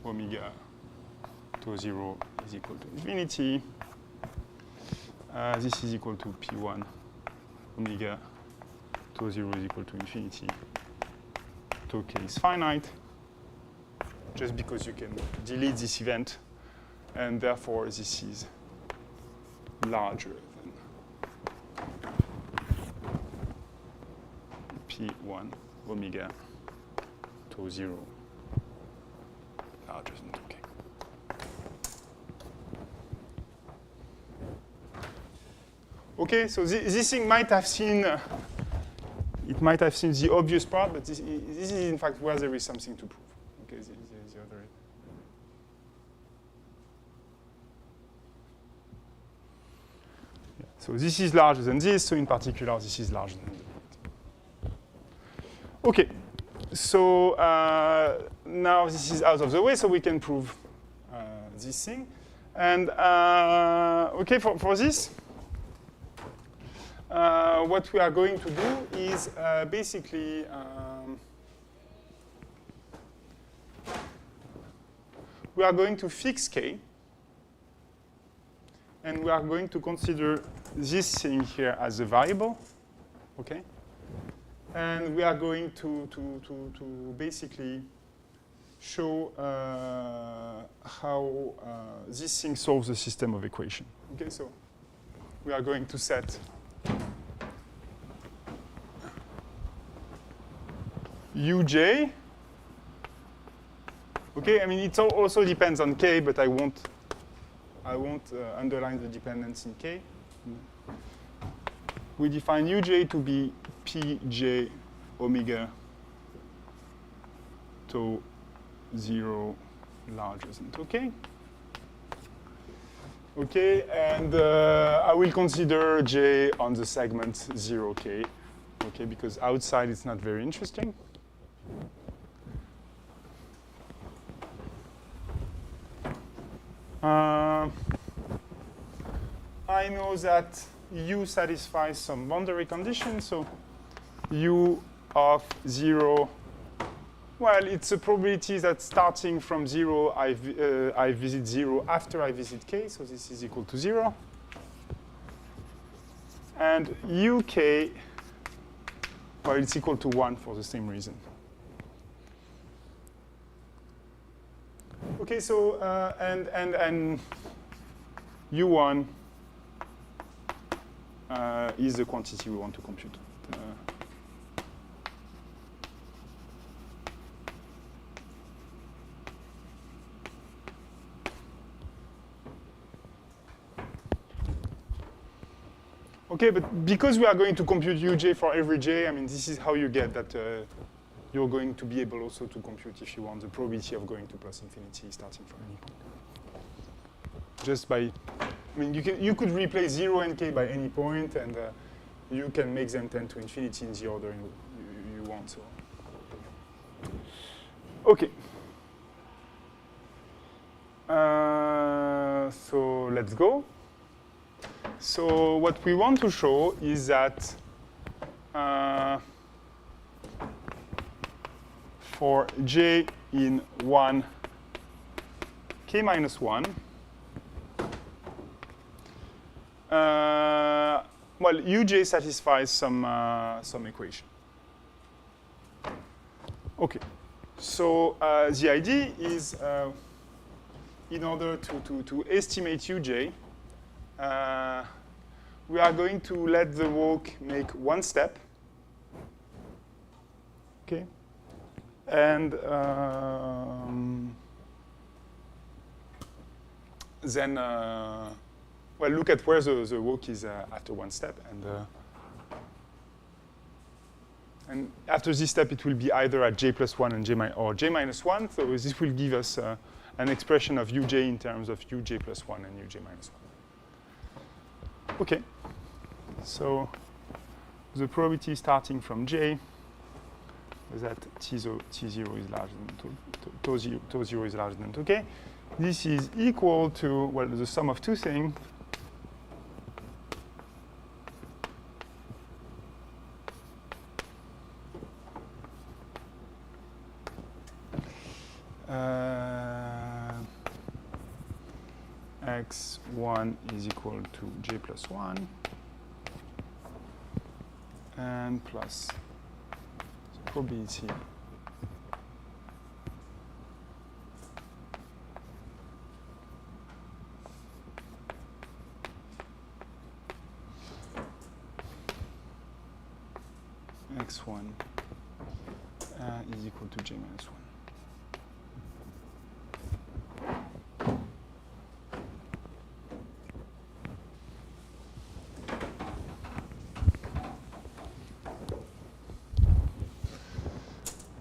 omega tau 0 is equal to infinity. This is equal to P1 omega tau 0 is equal to infinity. Tau k is finite, just because you can delete this event, and therefore this is larger than P1 omega tau 0 larger than tau k. Okay, so this thing might have seen, it might have seen the obvious part, but this is in fact where there is something to prove. Okay, the other. Yeah, so this is larger than this, so in particular this is larger than that. Okay, so now this is out of the way, so we can prove this thing. And okay, for this, what we are going to do is basically we are going to fix k, and we are going to consider this thing here as a variable, okay? And we are going to basically show how this thing solves the system of equation. Okay, so we are going to set uj. Okay, I mean it also depends on k, but I won't underline the dependence in k. We define uj to be pj omega to 0 larger than to k. Okay, and I will consider j on the segment 0k. Okay, because outside it's not very interesting. I know that u satisfies some boundary conditions, so u of 0, well, it's a probability that starting from 0, I visit 0 after I visit k, so this is equal to 0. And uk, well, it's equal to 1 for the same reason. Okay, so, and u1 is the quantity we want to compute. Okay, but because we are going to compute uj for every j, I mean, this is how you get that you're going to be able also to compute, if you want, the probability of going to plus infinity starting from any point. Just by, I mean, you could replace 0 and k by any point, and you can make them tend to infinity in the order you want. So, okay. So let's go. So what we want to show is that for j in 1, k minus 1, well, uj satisfies some equation. Okay, so the idea is in order to estimate uj, we are going to let the walk make one step, okay, and then well, look at where the walk is after one step, and after this step, it will be either at j plus 1 and or j minus 1. So this will give us an expression of uj in terms of uj plus 1 and uj minus 1. Okay, so the probability starting from j is that t0 is larger than tau 0 is larger than 2k. This is equal to, well, the sum of two things. X1 is equal to j plus 1 and plus the probability x1 is equal to j minus 1.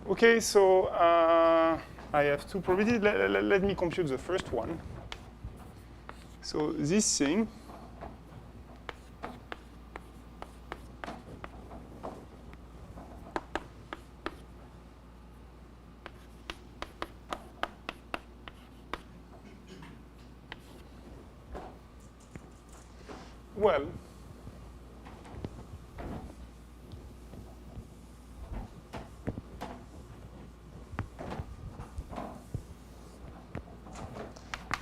Okay, so I have two probabilities. Let me compute the first one. So this thing well,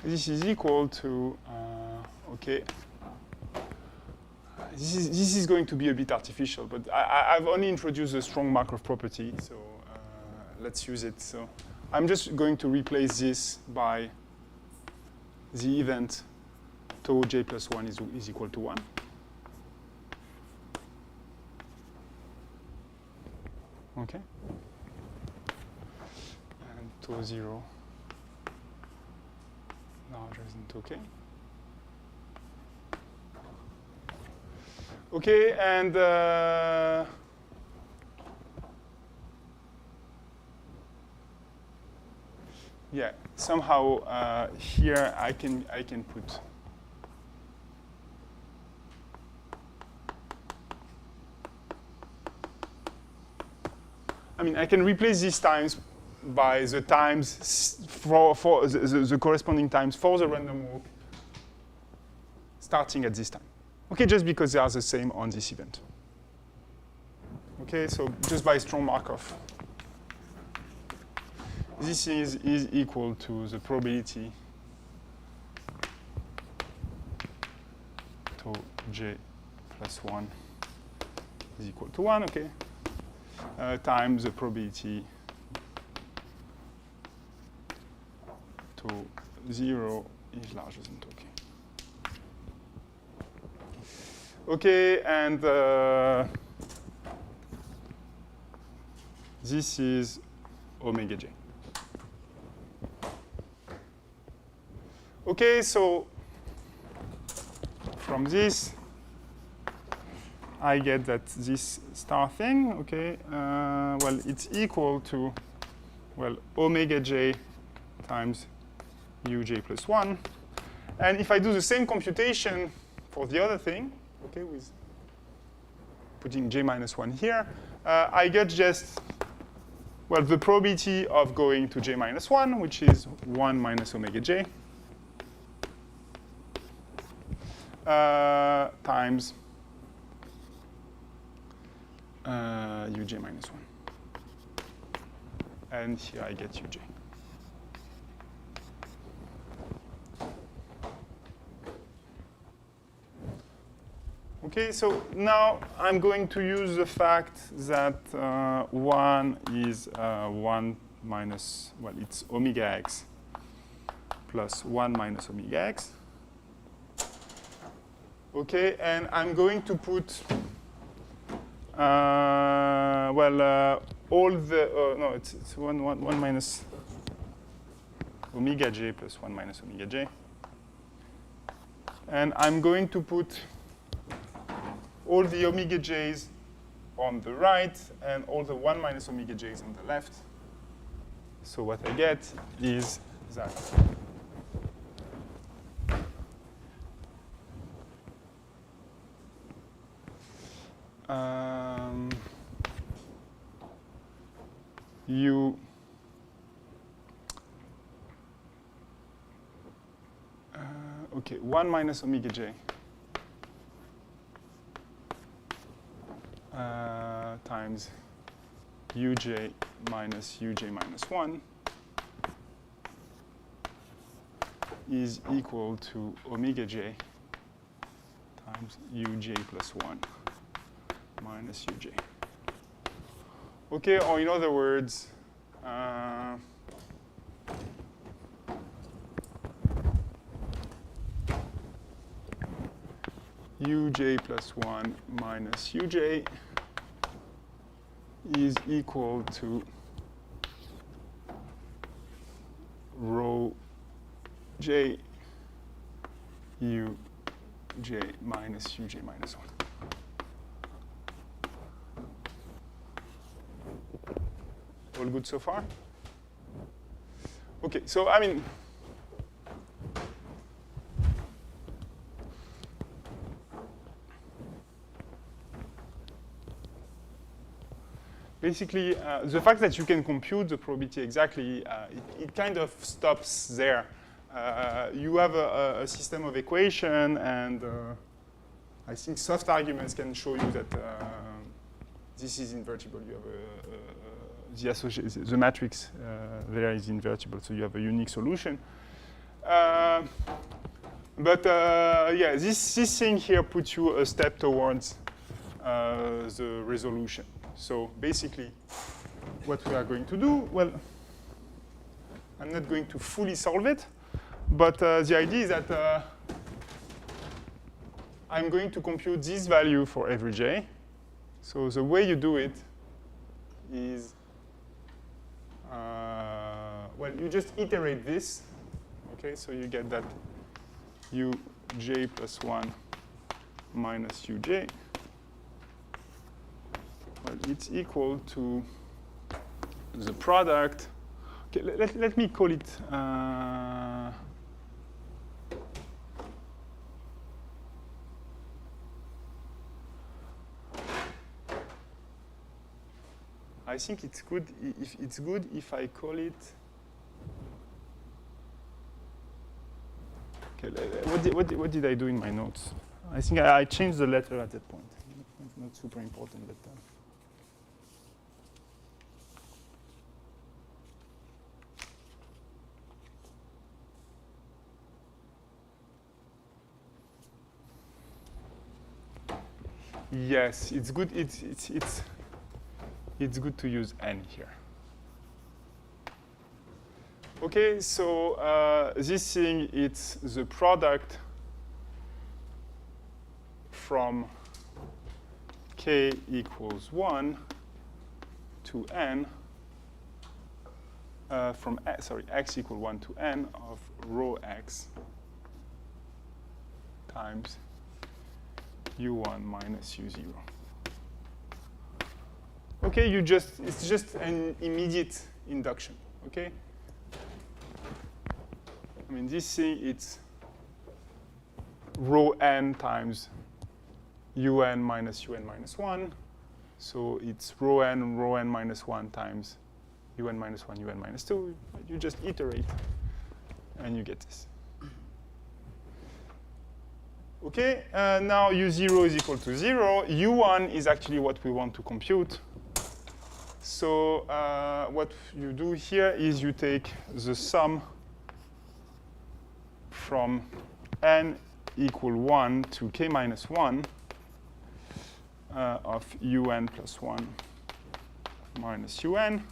this is equal to, okay, this is going to be a bit artificial, but I've only introduced a strong Markov property, so let's use it. So I'm just going to replace this by the event tau j plus 1 is equal to 1. Okay. And tau 0 larger than tau k. Okay, and yeah, somehow here I can put I can replace these times by the times for the corresponding times for the random walk starting at this time. Okay, just because they are the same on this event. Okay, so just by strong Markov. This is equal to the probability tau j plus 1 is equal to 1, okay, times the probability tau 0 is larger than tau k. Okay, and this is omega j. Okay, so from this, I get that this star thing, okay, well, it's equal to, well, omega j times uj plus 1. And if I do the same computation for the other thing, okay, with putting j minus 1 here, I get just, well, the probability of going to j minus 1, which is 1 minus omega j, times uj minus 1. And here I get uj. Okay, so now I'm going to use the fact that 1 is 1 minus, well, it's omega x plus 1 minus omega x. Okay, and I'm going to put, all the, no, it's 1 minus omega j plus 1 minus omega j. And I'm going to put all the omega j's on the right and all the 1 minus omega j's on the left. So what I get is that. Okay, 1 minus omega j times uj minus 1 is equal to omega j times uj plus 1 minus uj. Okay, or in other words, uj plus 1 minus uj is equal to rho j uj minus uj minus 1. all good so far? Okay, so I mean, basically, the fact that you can compute the probability exactly, it kind of stops there. You have a system of equation, and I think soft arguments can show you that this is invertible. You have the matrix there is invertible, so you have a unique solution. Yeah, this thing here puts you a step towards the resolution. So basically, what we are going to do, well, I'm not going to fully solve it, but the idea is that I'm going to compute this value for every j. So the way you do it is, well, you just iterate this. Okay, so you get that uj plus 1 minus uj. Well, it's equal to the product. Okay, let me call it. I think it's good if I call it. Okay, what did I do in my notes? I think I changed the letter at that point. Not super important, but. Yes, it's good. It's good to use n here. Okay, so this thing, it's the product from k equals 1 to n, from x equal 1 to n of rho x times u1 minus u0. Okay, it's just an immediate induction, okay? I mean, this thing, it's rho n times un minus 1. So it's rho n minus 1 times un minus 1, un minus 2. You just iterate, and you get this. Okay, now u0 is equal to 0. u1 is actually what we want to compute. So what you do here is you take the sum from n equal 1 to k minus 1 of un plus 1 minus un,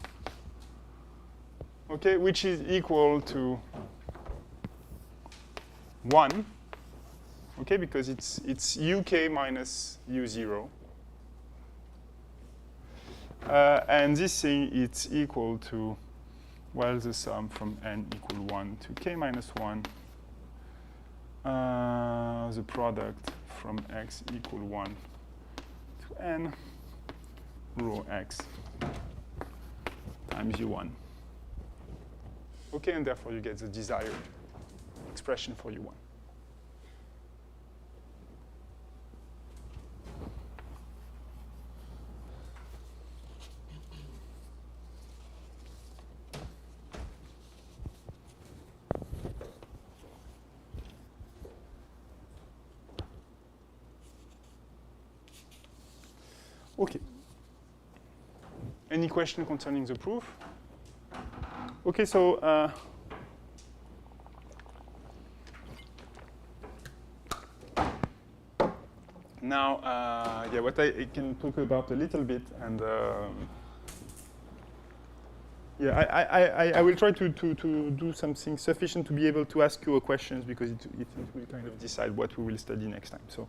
okay, which is equal to 1. Okay, because it's uk minus u0. And this thing, it's equal to, well, the sum from n equal 1 to k minus 1, the product from x equal 1 to n, rho x times u1. Okay, and therefore you get the desired expression for u1. Okay. Any question concerning the proof? Okay, so now, yeah, what I can talk about a little bit, and yeah, I will try to do something sufficient to be able to ask you questions, because it will kind of decide what we will study next time. So.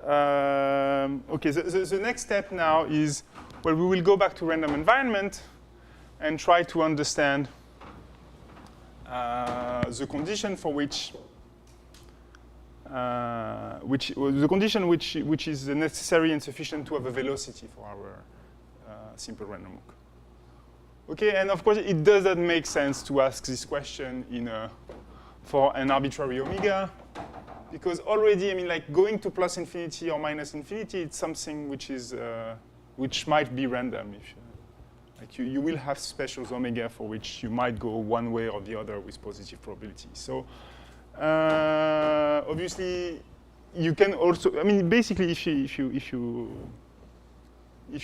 Okay, the next step now is, well, we will go back to random environment and try to understand the condition for which is necessary and sufficient to have a velocity for our simple random walk. Okay, and of course, it doesn't make sense to ask this question for an arbitrary omega, because already, I mean, like going to plus infinity or minus infinity, it's something which is which might be random. If you will have special omega for which you might go one way or the other with positive probability. So obviously, you can also, I mean, basically, if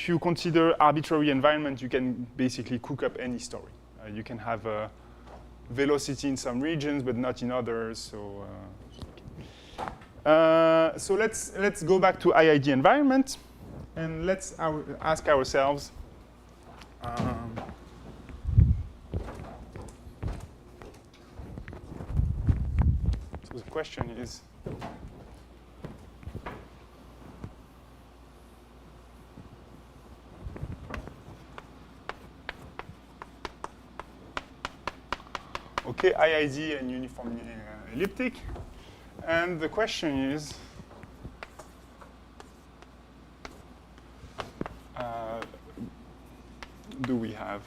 you consider arbitrary environment, you can basically cook up any story. You can have a velocity in some regions, but not in others. So let's go back to IID environment, and let's ask ourselves. So the question is. Okay, IID and uniformly elliptic. And the question is, do we have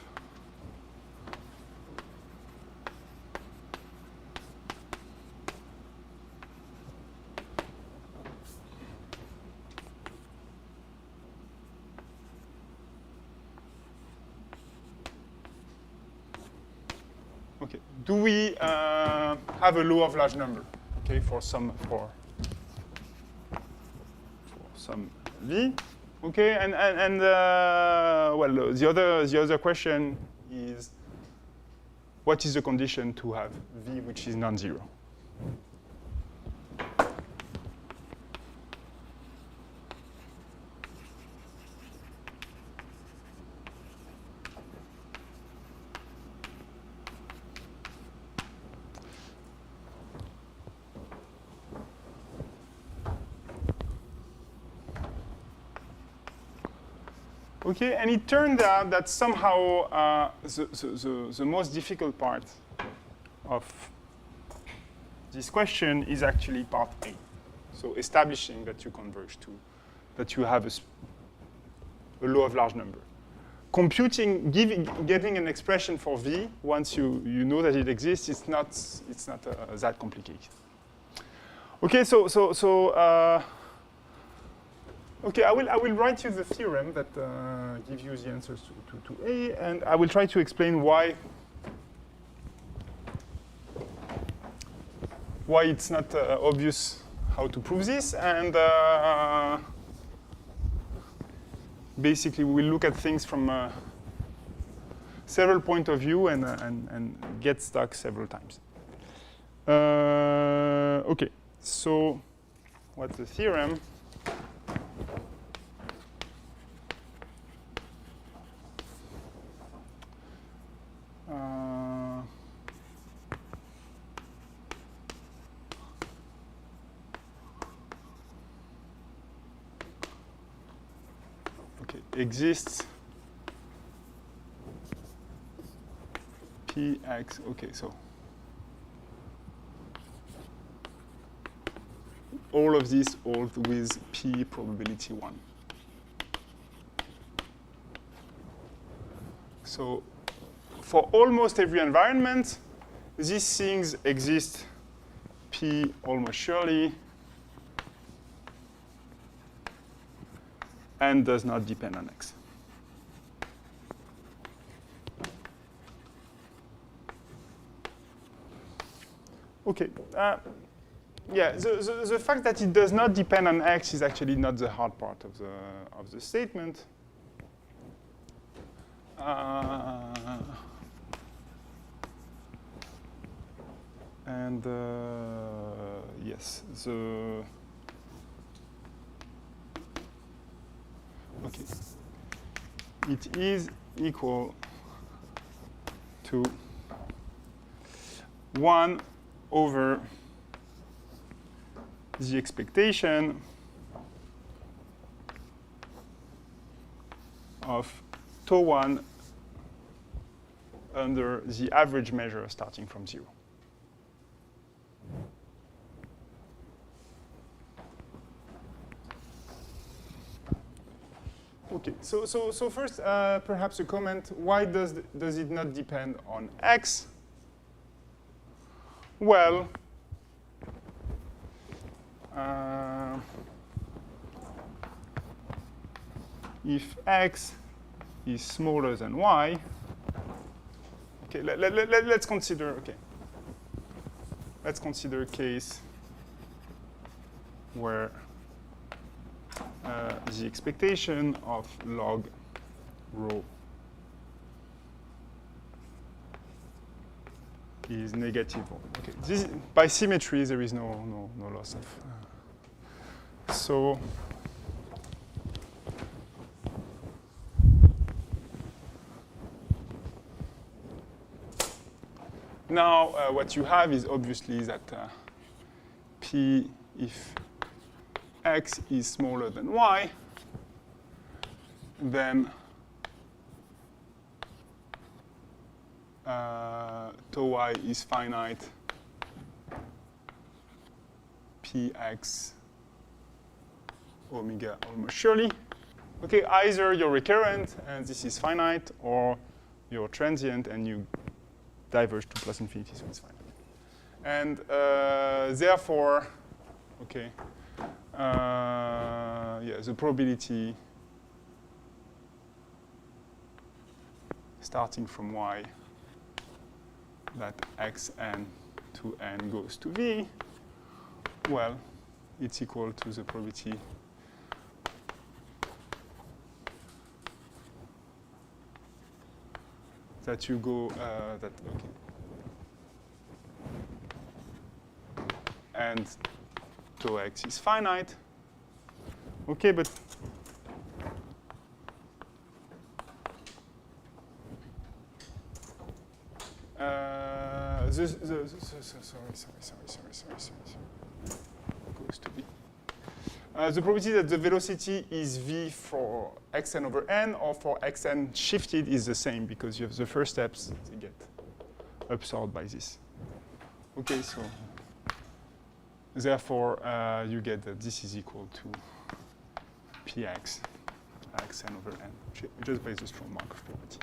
okay, do we have a law of large number? Okay, for some v. Okay, and well, the other question is, what is the condition to have v which is non-zero? Okay, and it turned out that somehow the most difficult part of this question is actually part A. So establishing that you converge to, that you have a law of large number. Computing, getting an expression for V, once you know that it exists, it's not that complicated. Okay, okay, I will write you the theorem that gives you the answers to A, and I will try to explain why it's not obvious how to prove this, and basically we'll look at things from several points of view and get stuck several times. Okay, so what's the theorem? Exists Px, okay, so all of this hold with P probability 1. So for almost every environment, these things exist P almost surely and does not depend on X. Okay. Yeah, the fact that it does not depend on X is actually not the hard part of the statement. And yes, okay, it is equal to 1 over the expectation of tau 1 under the average measure starting from 0. Okay, so first, perhaps a comment. Why does it not depend on x? Well, if x is smaller than y, okay, let's consider, okay. Let's consider a case where the expectation of log rho is negative. Okay, this, by symmetry, there is no loss of. So now what you have is obviously that P, if x is smaller than y, then tau y is finite px omega almost surely. Okay, either you're recurrent and this is finite, or you're transient and you diverge to plus infinity, so it's finite. And therefore, okay, yeah, the probability starting from y that xn to n goes to v, well, it's equal to the probability that you go, that, okay. And tau x is finite. Okay, but sorry. Goes to v. The probability that the velocity is v for xn over n or for xn shifted is the same, because you have the first steps, they get absorbed by this. Okay, so therefore you get that this is equal to px xn over n, just by the strong Markov property.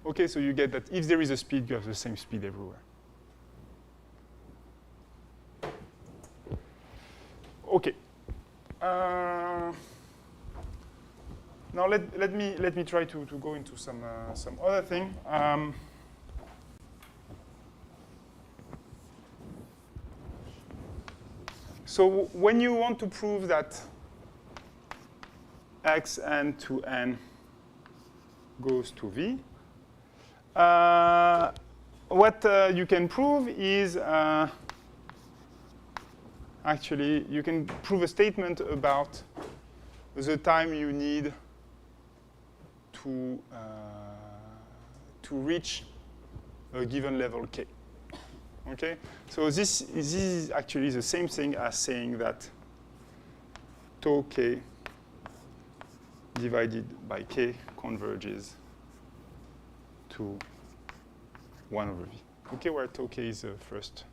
Okay, so you get that if there is a speed, you have the same speed everywhere. Okay. Now let me try to go into some other thing. So when you want to prove that xn to n goes to v, what you can prove is actually you can prove a statement about the time you need to reach a given level k. Okay, so this is actually the same thing as saying that tau k divided by k converges to 1 over v. Okay, where tau k is the first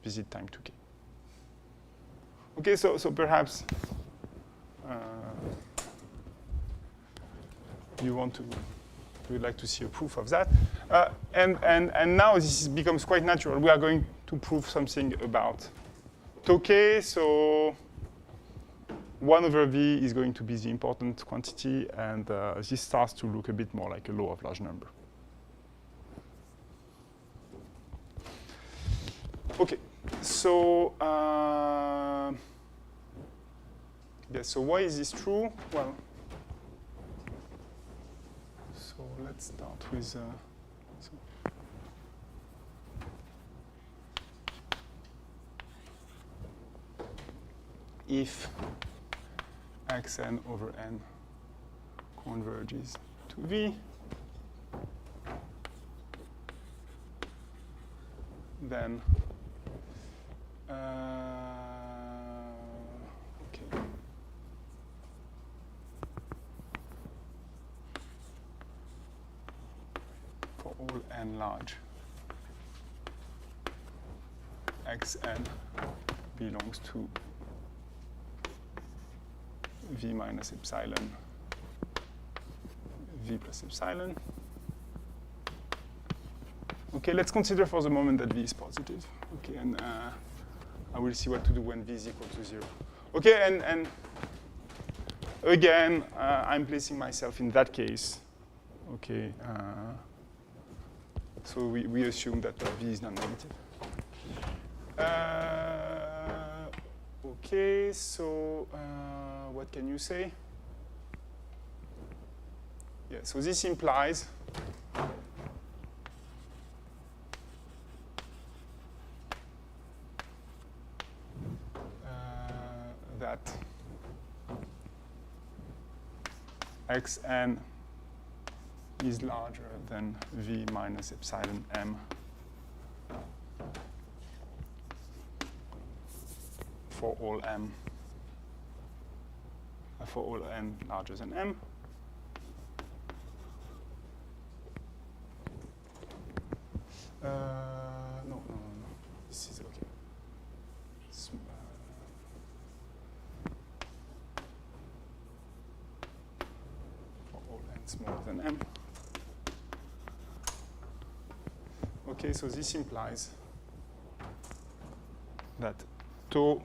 visit time to k. Okay, so perhaps you would like to see a proof of that. And now this becomes quite natural. We are going to prove something about tau k, so 1 over v is going to be the important quantity, and this starts to look a bit more like a law of large number. Okay, so yes, so why is this true? Well, so let's start with so if xn over n converges to v, then okay. For all n large, xn belongs to V minus epsilon, V plus epsilon. Okay, let's consider for the moment that V is positive. Okay, and I will see what to do when V is equal to 0. Okay, and again, I'm placing myself in that case. Okay, so we assume that V is non-negative. Okay, so what can you say? Yeah, so this implies that xn is larger than V minus epsilon m for all m, for all n larger than m. No. This is okay. For all n smaller than m. Okay, so this implies that tau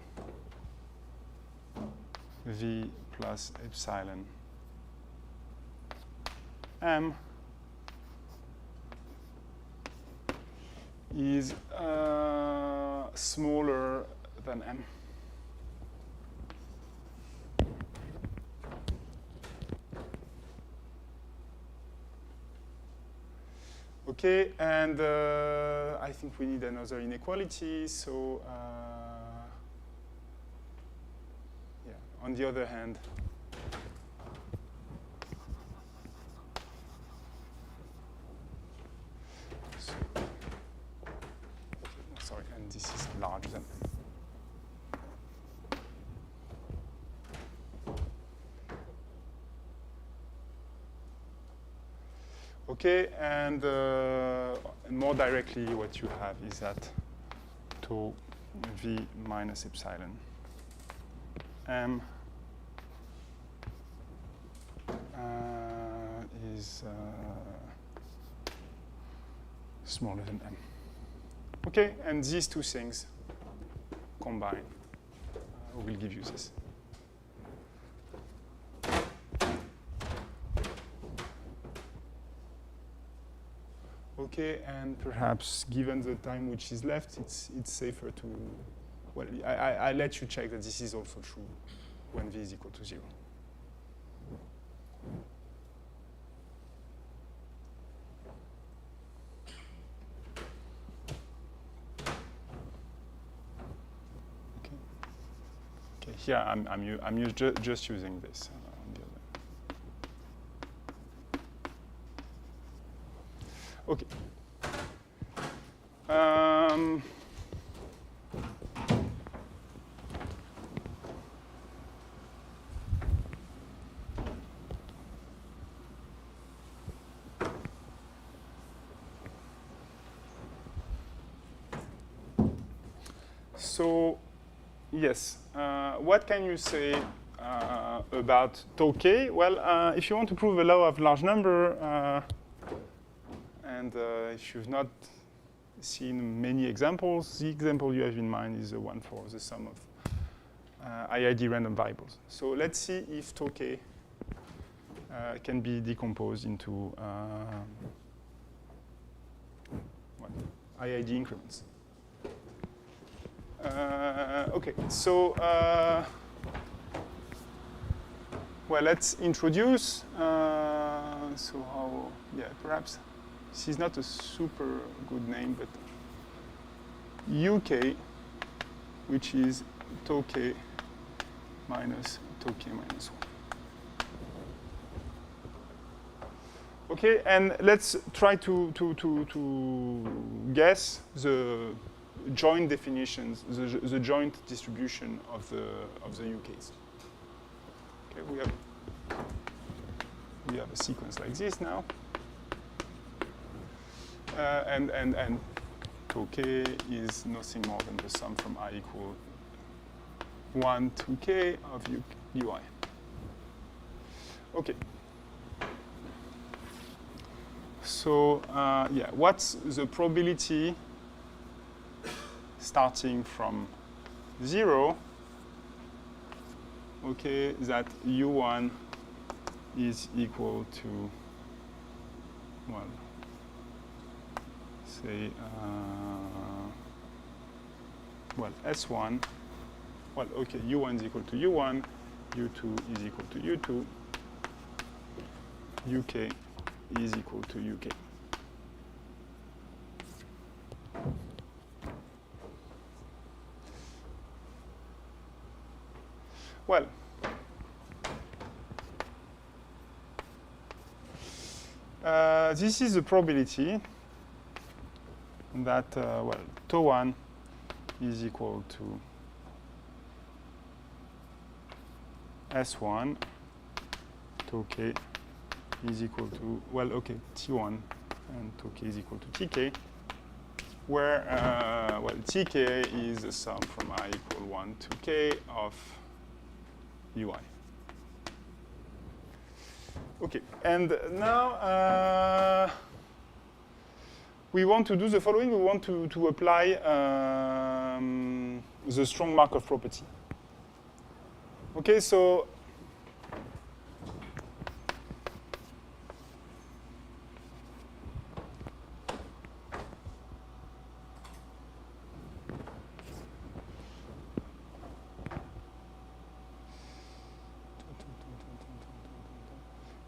V plus epsilon m is smaller than m. Okay, and I think we need another inequality. So, yeah, on the other hand, so, sorry, and this is larger than m. Okay, and more directly, what you have is that tau V minus epsilon m is smaller than m. Okay, and these two things combine will give you this. Okay, and perhaps given the time which is left, it's safer to, well, I let you check that this is also true when V is equal to 0. Okay, here I'm just using this. Okay. So, yes, what can you say about tau k? Well, if you want to prove a law of large number, and if you've not seen many examples, the example you have in mind is the one for the sum of IID random variables. So let's see if tau k can be decomposed into IID increments. Okay, so well, let's introduce. So how? Yeah, perhaps. This is not a super good name, but UK, which is tau k minus tau k minus 1. Okay, and let's try to guess the joint definitions, the joint distribution of the UKs. Okay, we have a sequence like this now. And tau k is nothing more than the sum from I equal 1 to k of ui. Okay. So yeah, what's the probability starting from 0? Okay, that u1 is equal to, well, say, well, S1. Well, okay, u1 is equal to u1, u2 is equal to u2, uk is equal to uk. Well, this is the probability that, well, τ1 is equal to S1, τk is equal to, well, okay, T1 and τk is equal to Tk, where, well, Tk is the sum from I equal 1 to k of ui. Okay, and now we want to do the following. We want to apply the strong Markov property. Okay, so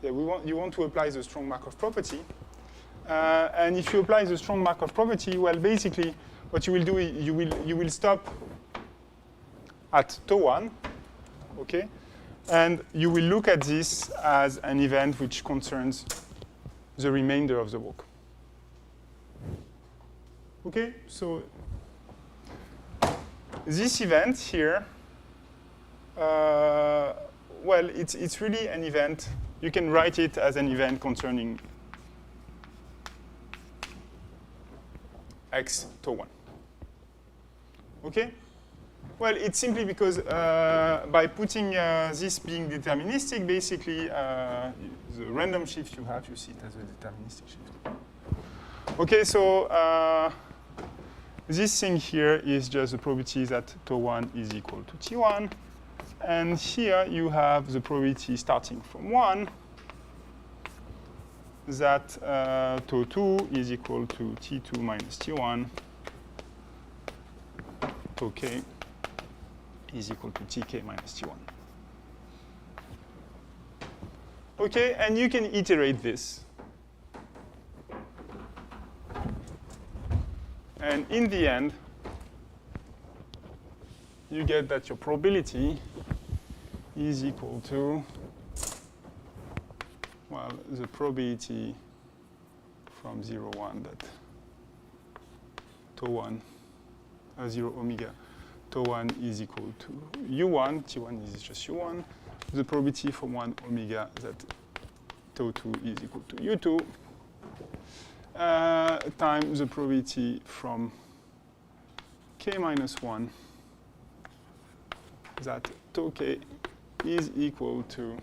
yeah, you want to apply the strong Markov property. And if you apply the strong Markov property, well, basically, what you will do is you will stop at τ1, okay? And you will look at this as an event which concerns the remainder of the walk. Okay, so this event here, well, it's really an event. You can write it as an event concerning x τ1. Okay? Well, it's simply because by putting this being deterministic, basically, the random shift you have, you see it as a deterministic shift. Okay, so this thing here is just the probability that τ1 is equal to T1. And here you have the probability starting from 1 that τ2 is equal to T2 minus T1, τk is equal to Tk minus T1. Okay, and you can iterate this. And in the end, you get that your probability is equal to, well, the probability from 0, 1 that τ1, 0 omega, τ1 is equal to u1, T1 is just u1, the probability from 1 omega that τ2 is equal to u2, times the probability from k minus 1 that τk is equal to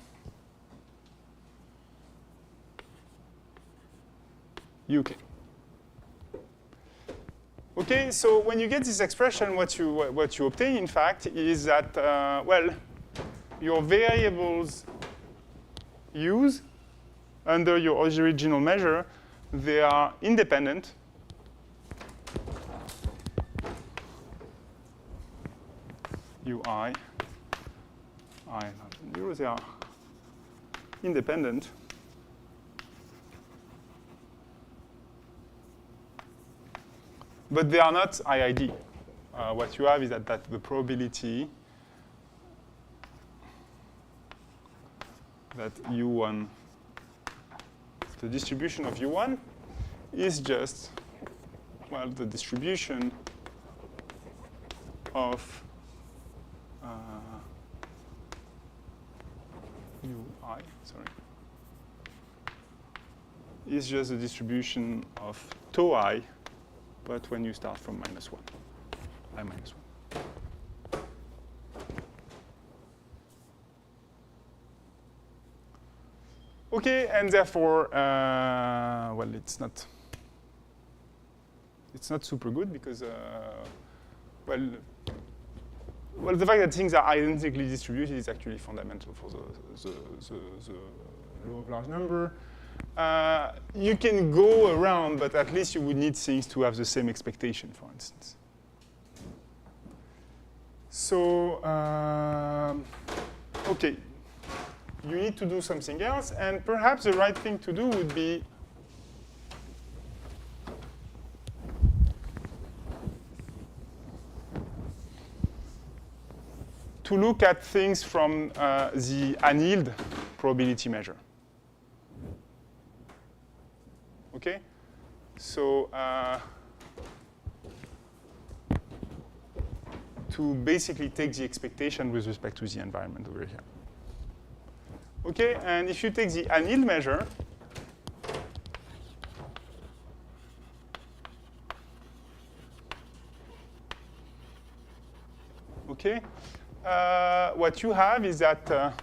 uk. Okay, so when you get this expression, what you obtain, in fact, is that, well, your variables u's under your original measure, they are independent. Ui, I, not 0, they are independent. But they are not IID. What you have is that the probability that U1, the distribution of U1 is just, well, the distribution of UI, sorry, is just the distribution of tau I, but when you start from -1, I -1. Okay, and therefore, well, it's not super good because, well, the fact that things are identically distributed is actually fundamental for the law of large number. You can go around, but at least you would need things to have the same expectation, for instance. So, okay, you need to do something else, and perhaps the right thing to do would be to look at things from the annealed probability measure. Okay? So to basically take the expectation with respect to the environment over here. Okay, and if you take the annealed measure, okay, what you have is that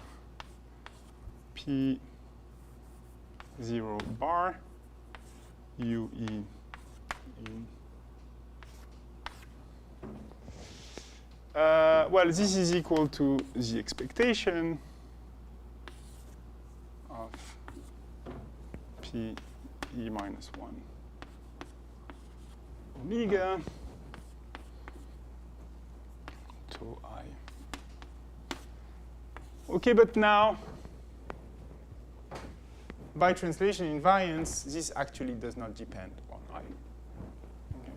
P0 bar UE in well, this is equal to the expectation of P E minus 1 omega to I. Okay, but now, by translation invariance, this actually does not depend on I. Okay.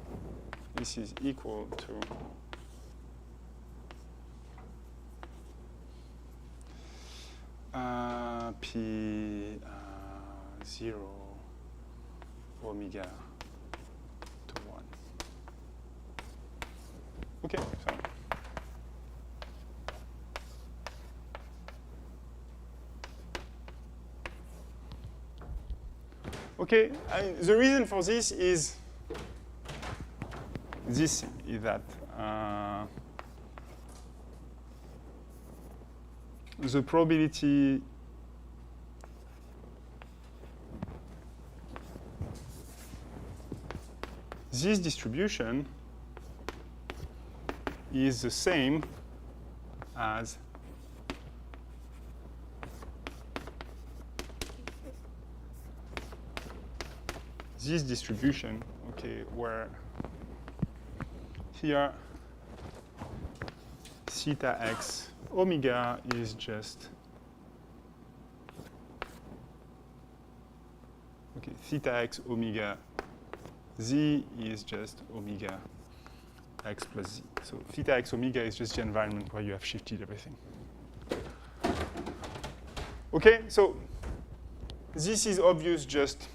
This is equal to P 0 omega to 1. Okay, so. Okay, the reason for this is that the probability this distribution is the same as this distribution, okay, where here theta x omega is just, okay, theta x omega z is just omega x plus z. So theta x omega is just the environment where you have shifted everything. Okay, so this is obvious just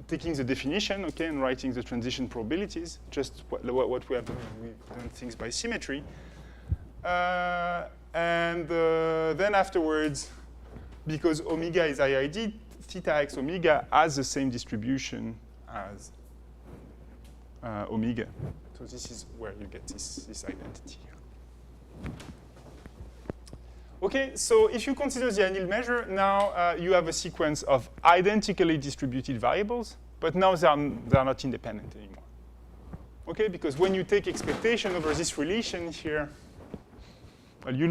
taking the definition, okay, and writing the transition probabilities, just what we have done, we've done things by symmetry. And then afterwards, because omega is IID, theta x omega has the same distribution as omega. So this is where you get this identity here. Okay, so if you consider the annealed measure, now you have a sequence of identically distributed variables, but now they are not independent anymore. Okay, because when you take expectation over this relation here, well, you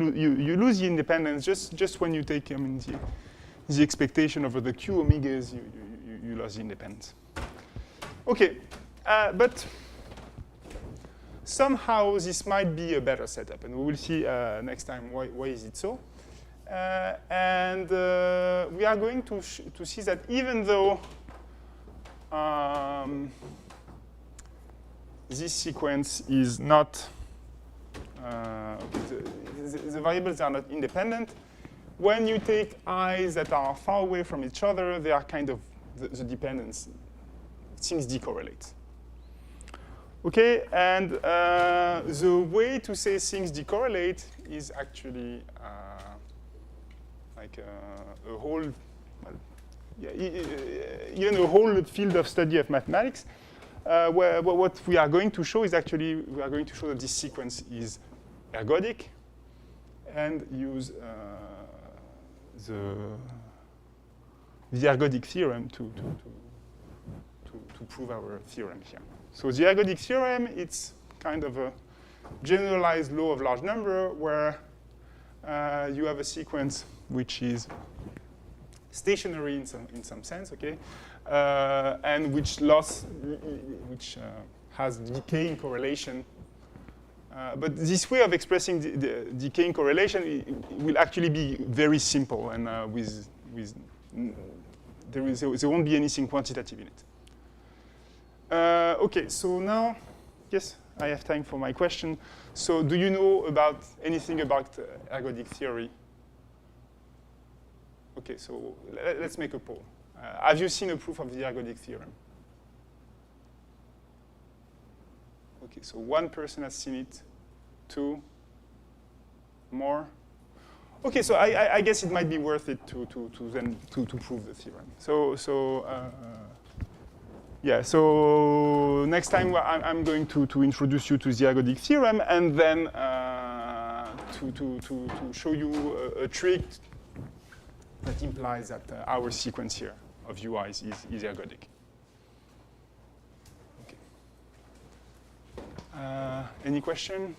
lose the independence just when you take the expectation over the q omegas, you lose the independence. Okay, but somehow this might be a better setup, and we will see next time why is it so. And we are going to see that even though this sequence is not, the variables are not independent, when you take i's that are far away from each other, they are kind of the dependence. Things decorrelate. Okay, and the way to say things decorrelate is actually like a whole, well, yeah, even a whole field of study of mathematics, where what we are going to show is actually, we are going to show that this sequence is ergodic and use the the ergodic theorem to prove our theorem here. So the ergodic theorem, it's kind of a generalized law of large number where you have a sequence which is stationary in some sense, okay, and which has decaying correlation. But this way of expressing the decaying correlation will actually be very simple, and there won't be anything quantitative in it. Okay, so now, yes, I have time for my question. So do you know anything about ergodic theory? Okay, so let's make a poll. Have you seen a proof of the ergodic theorem? Okay, so one person has seen it, 2 more. Okay, so I guess it might be worth it to prove the theorem. Yeah, so next time I'm going to introduce you to the ergodic theorem, and then to show you a trick that implies that our sequence here of UIs is ergodic. Okay. Any question?